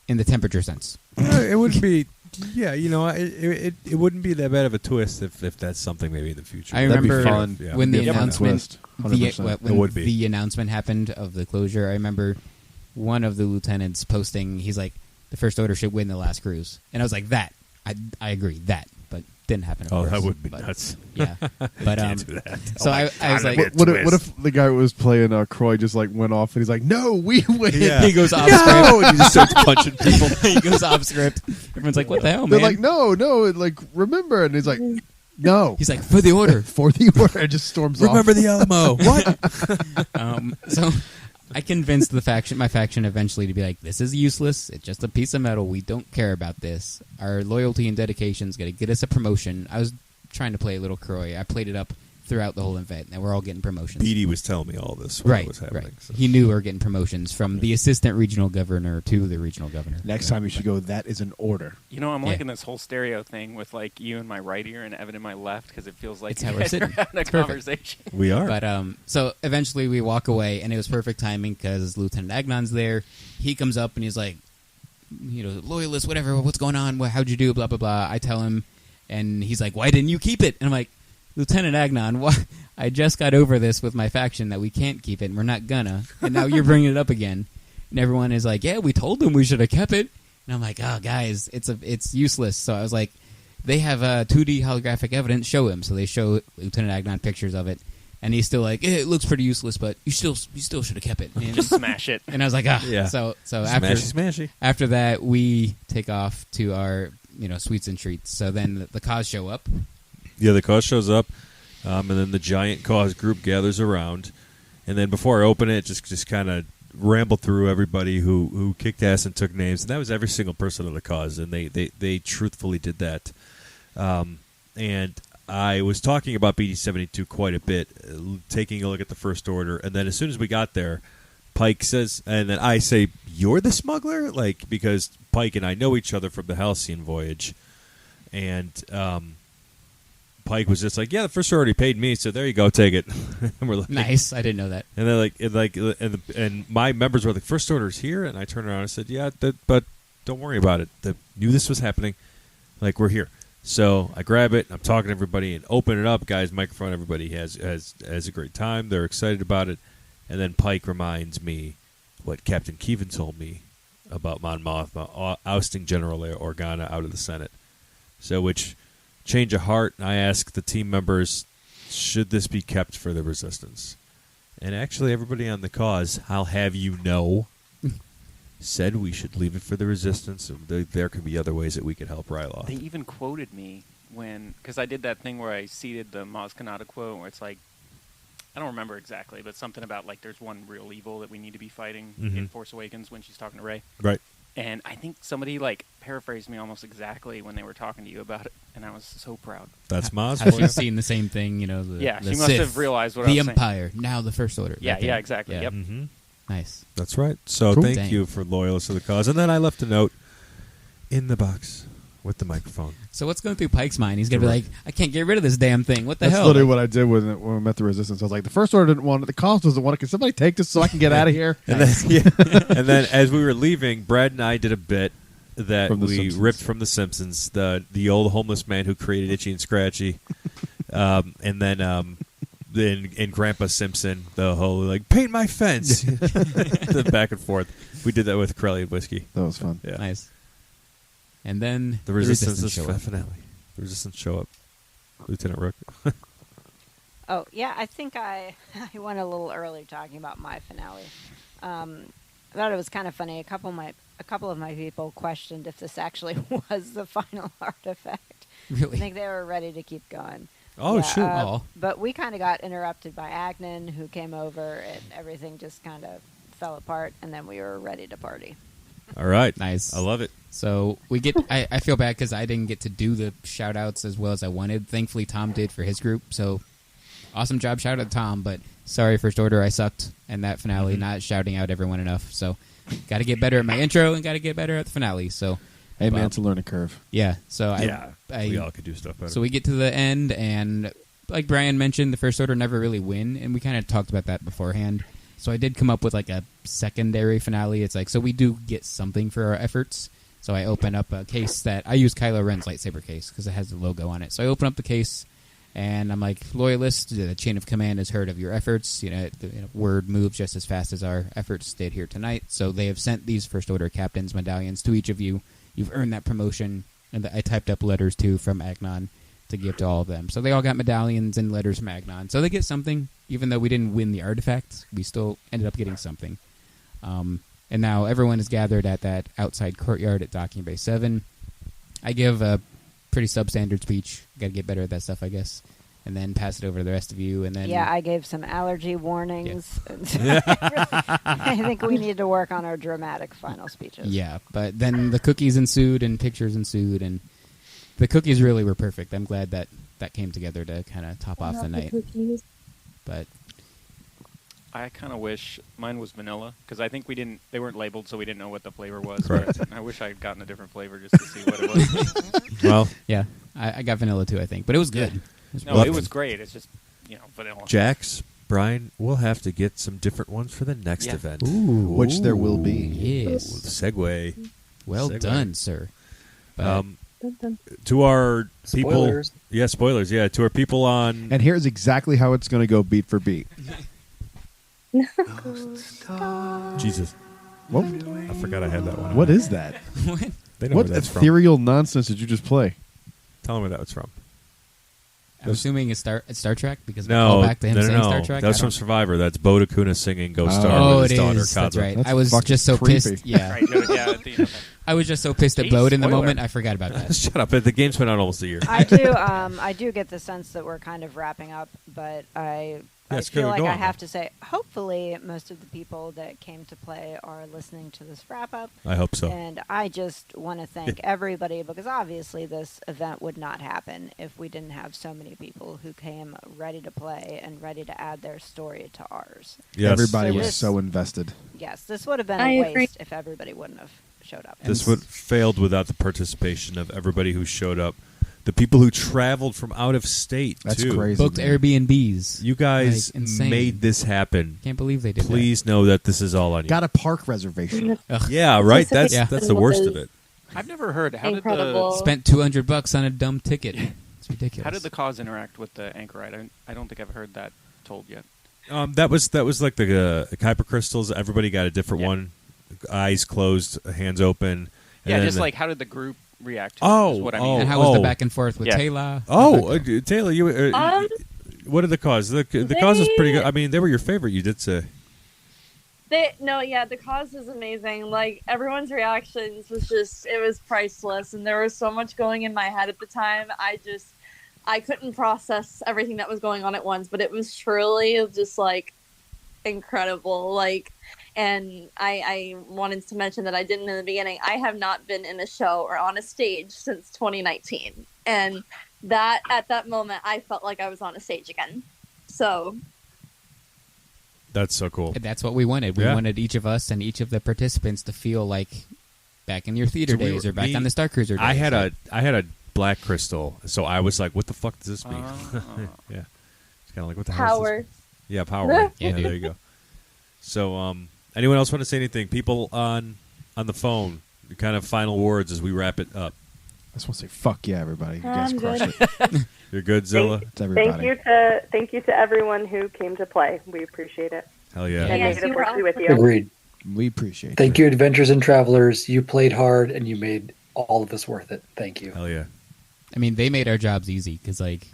In the temperature sense. It wouldn't be... Yeah, it wouldn't be that bad of a twist if that's something maybe in the future. I remember when the Yeah, announcement... it would be. The announcement happened of the closure, I remember one of the lieutenants posting, he's like, the First Order should win the last cruise. And I was like, that. I agree, that. But didn't happen, of course. That would be nuts. Yeah. But, Can't do that. So I was like... What if the guy who was playing Croy just like went off and he's like, no, we win. Yeah. He goes off script. And he just starts punching people. He goes off script. Everyone's like, what the hell, They're man? like, no, like, remember. And he's like, no. He's like, for the order. For the order. And just storms off. Remember the Alamo. What? So I convinced my faction eventually to be like, this is useless. It's just a piece of metal. We don't care about this. Our loyalty and dedication is going to get us a promotion. I was trying to play a little Croy. I played it up throughout the whole event, and we're all getting promotions. BD was telling me all this while it was happening. Right. So. He knew we were getting promotions from the assistant regional governor to the regional governor. Next time you should go, that is an order. I'm liking this whole stereo thing with like you in my right ear and Evan in my left because it feels like It's you how we're guys sitting. are having a It's perfect. conversation. We are. But so eventually we walk away, and it was perfect timing because Lieutenant Agnon's there. He comes up and he's like, loyalist, whatever, what's going on? How'd you do? Blah, blah, blah. I tell him, and he's like, why didn't you keep it? And I'm like, Lieutenant Agnon, I just got over this with my faction that we can't keep it, and we're not gonna. And now you're bringing it up again. And everyone is like, yeah, we told them we should have kept it. And I'm like, oh, guys, it's useless. So I was like, they have 2D holographic evidence. Show him. So they show Lieutenant Agnon pictures of it. And he's still like, it looks pretty useless, but you still should have kept it. And Just smash it. And I was like, Yeah. So Smashy. after that, we take off to our sweets and treats. So then the cause show up. Yeah, the cause shows up, and then the giant cause group gathers around. And then before I open it, just kind of ramble through everybody who kicked ass and took names. And that was every single person of the cause, and they truthfully did that. And I was talking about BD-72 quite a bit, taking a look at the First Order. And then as soon as we got there, Pike says, and then I say, you're the smuggler? Because Pike and I know each other from the Halcyon voyage. And Pike was just like, yeah, the First Order already paid me, so there you go, take it. And we're like, Nice. I didn't know that. and then and my members were like, First Order's here? And I turned around and said, yeah, but don't worry about it. Knew this was happening. We're here. So I grab it, I'm talking to everybody, and open it up, guys, microphone, everybody has a great time. They're excited about it. And then Pike reminds me what Captain Keevan told me about Mon Mothma ousting General Organa out of the Senate. So which change of heart, I asked the team members, should this be kept for the Resistance? And actually everybody on the cause, I'll have you know, said we should leave it for the Resistance. There could be other ways that we could help Ryloth. They even quoted me because I did that thing where I seeded the Maz Kanata quote where it's like, I don't remember exactly, but something about like there's one real evil that we need to be fighting in Force Awakens when she's talking to Rey. Right. And I think somebody paraphrased me almost exactly when they were talking to you about it, and I was so proud. That's Maz. Has she seen the same thing? The she must Sith, have realized what I was the saying. Empire, now the First Order. Yeah, that thing. yeah, exactly. Yeah. Yep. Mm-hmm. Nice. That's right. So Cool. thank Dang. you for loyalists of the cause. And then I left a note in the box with the microphone. So what's going through Pike's mind? He's going to be like, I can't get rid of this damn thing. What the That's hell? literally what I did when we met the Resistance. I was like, the First Order didn't want it. The cause doesn't want it. Can somebody take this so I can get out of here? And then as we were leaving, Brad and I did a bit that From The we Simpsons. ripped from The Simpsons, the old homeless man who created Itchy and Scratchy. And then in Grandpa Simpson, the whole paint my fence, the back and forth. We did that with Corelli and Whiskey. That was fun. Yeah. Nice. And then The Resistance is show up. finale. The Resistance show up. Lieutenant Rook. Oh, yeah, I think I went a little early talking about my finale. I thought it was kind of funny. A couple of my people questioned if this actually was the final artifact. Really? I think they were ready to keep going. Oh, Yeah, shoot. But we kind of got interrupted by Agnon, who came over, and everything just kind of fell apart, and then we were ready to party. All right. Nice. I love it. So we get. I feel bad because I didn't get to do the shout outs as well as I wanted. Thankfully, Tom did for his group. So awesome job. Shout out to Tom. But sorry, First Order, I sucked in that finale, not shouting out everyone enough. So got to get better at my intro and got to get better at the finale. So Hey, man, it's a learning curve. yeah. So we all could do stuff better. So we get to the end, and like Brian mentioned, the First Order never really win, and we kind of talked about that beforehand. So I did come up with like a secondary finale. It's like, so we do get something for our efforts. So I open up a case that I use Kylo Ren's lightsaber case because it has the logo on it. So I open up the case and I'm like, loyalist, the chain of command has heard of your efforts. Word moves just as fast as our efforts did here tonight. So they have sent these First Order captains medallions to each of you. You've earned that promotion. And I typed up letters too from Agnon to give to all of them. So they all got medallions and letters from Agnon. So they get something, even though we didn't win the artifacts. We still ended up getting something. And now everyone is gathered at that outside courtyard at Docking Bay 7. I give a pretty substandard speech. Got to get better at that stuff, I guess. And then pass it over to the rest of you. And then I gave some allergy warnings. Yeah. I think we need to work on our dramatic final speeches. Yeah, but then the cookies ensued and pictures ensued, and the cookies really were perfect. I'm glad that came together to kind of top off the night. Cookies. But I kind of wish mine was vanilla because I think they weren't labeled, so we didn't know what the flavor was. Correct. But I wish I had gotten a different flavor just to see what it was. Well, yeah, I got vanilla too, I think, but it was good. It was great. It's just vanilla. Jax, Brian, we'll have to get some different ones for the next event. Ooh, which there will be. Yes. Segue. Well done, sir. But to our Spoilers. people, spoilers. Yeah, to our people on. And here's exactly how it's going to go beat for beat. Jesus. What? I forgot I had that one. What is that? They know What where that's from. ethereal nonsense did you just play? Tell them where that was from. I'm assuming it's Star Trek because we No, call back to him no, saying no. Star Trek. That was from Survivor. That's Bo Dakuna singing Ghost Star Oh, with it his daughter, is. That's Kaza. right. That's I was fucking just so creepy. pissed. Yeah. Right, no, I was just so pissed at Jeez, Bode in the spoiler. moment. I forgot about that. Shut up. The game's been out almost a year. I do get the sense that we're kind of wrapping up, but I Yes, feel go like on, I man. have to say, hopefully, most of the people that came to play are listening to this wrap up. I hope so. And I just want to thank everybody because obviously this event would not happen if we didn't have so many people who came ready to play and ready to add their story to ours. Yes. Everybody So was this- so invested. Yes, this would have been I a agree. waste if everybody wouldn't have showed up. This would failed without the participation of everybody who showed up. The people who traveled from out of state, That's too. crazy. Booked man. Airbnbs. You guys Like, insane. made this happen. Can't believe they did Please know that this is all on you. Got a park reservation. Yeah, right. That's Yeah. that's the worst of it. I've never heard. How Incredible. that. Spent $200 on a dumb ticket. It's ridiculous. How did the cause interact with the anchorite? I don't think I've heard that told yet. That was like the Kuiper crystals. Everybody got a different Yeah. one. Eyes closed, hands open. Yeah, And just then like how did the group react to Oh, it? Is what I oh, mean. And how was the Oh. back and forth with Yeah. Taylor? Taylor, you. What did the cause? The cause was pretty good. I mean, they were your favorite. You did say. The cause is amazing. Like everyone's reactions was it was priceless, and there was so much going in my head at the time. I couldn't process everything that was going on at once, but it was truly just like incredible. Like, and I wanted to mention that I didn't in the beginning. I have not been in a show or on a stage since 2019, and that at that moment I felt like I was on a stage again. So. That's so cool. That's what we wanted. We Yeah. wanted each of us and each of the participants to feel like back in your theater So we days were- or back me- on the Starcruiser days. I had a black crystal, so I was like, "What the fuck does this mean?" Oh. Yeah, it's kind of like, "What the hell?" Is Power. this? Yeah, power. Yeah, dude. There you go. So, anyone else want to say anything? People on the phone, kind of final words as we wrap it up. I just want to say, fuck yeah, everybody. You guys I'm crushed good. it. You're good, Zilla. It's everybody. Thank you to everyone who came to play. We appreciate it. Hell yeah. And Yes, made it you were work with you. Agreed. We appreciate Thank it. you, Adventures and Travelers. You played hard, and you made all of this worth it. Thank you. Hell yeah. I mean, they made our jobs easy because, like,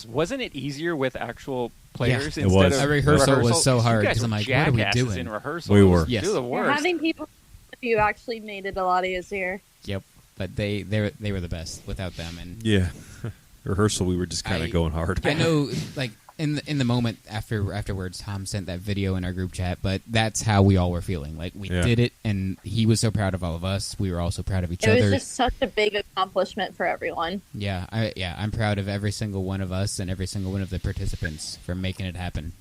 Wasn't it easier with actual players Yeah, it instead was. of A rehersal was so hard, You guys 'cause I'm were like, what are we jackasses doing? in rehearsal. We It were. was Yes. the worst. Having people with you actually made it a lot easier. Yep. But they were the best without them, and Yeah. Rehearsal, we were just kind I- of going hard. I know, like in the moment afterwards, Tom sent that video in our group chat, but that's how we all were feeling. Like we Yeah. did it, and he was so proud of all of us. We were also proud of each It other. was just such a big accomplishment for everyone. I'm proud of every single one of us and every single one of the participants for making it happen.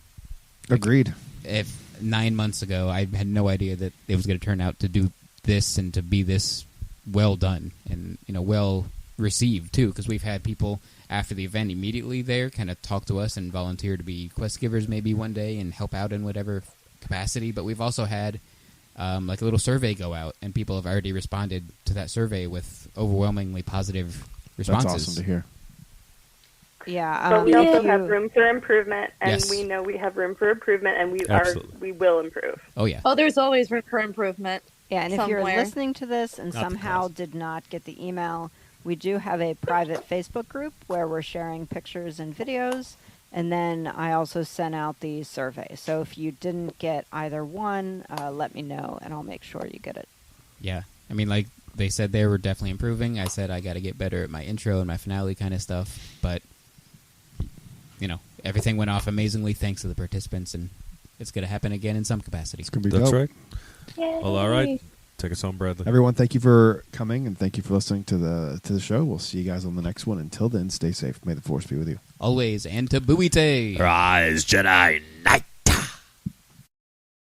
Agreed. If 9 months ago I had no idea that it was going to turn out to do this and to be this well done and well received too, because we've had people after the event immediately there kind of talk to us and volunteer to be quest givers maybe one day and help out in whatever capacity, but we've also had like a little survey go out, and people have already responded to that survey with overwhelmingly positive responses. That's awesome to hear. Yeah, but we also have room for improvement, and Yes. we know we have room for improvement, and Absolutely. we will improve. Oh yeah. Oh, there's always room for improvement. Yeah, and if somewhere. you're listening to this and Not the somehow cause. did not get the email, we do have a private Facebook group where we're sharing pictures and videos, and then I also sent out the survey. So if you didn't get either one, let me know, and I'll make sure you get it. Yeah. I mean, like they said, they were definitely improving. I said I got to get better at my intro and my finale kind of stuff, but everything went off amazingly thanks to the participants, and it's going to happen again in some capacity. It's gonna be That's dope. right. Well, all right. Take us home, Bradley. Everyone, thank you for coming and thank you for listening to the show. We'll see you guys on the next one. Until then, stay safe. May the force be with you. Always, and to Buite. Rise, Jedi Knight.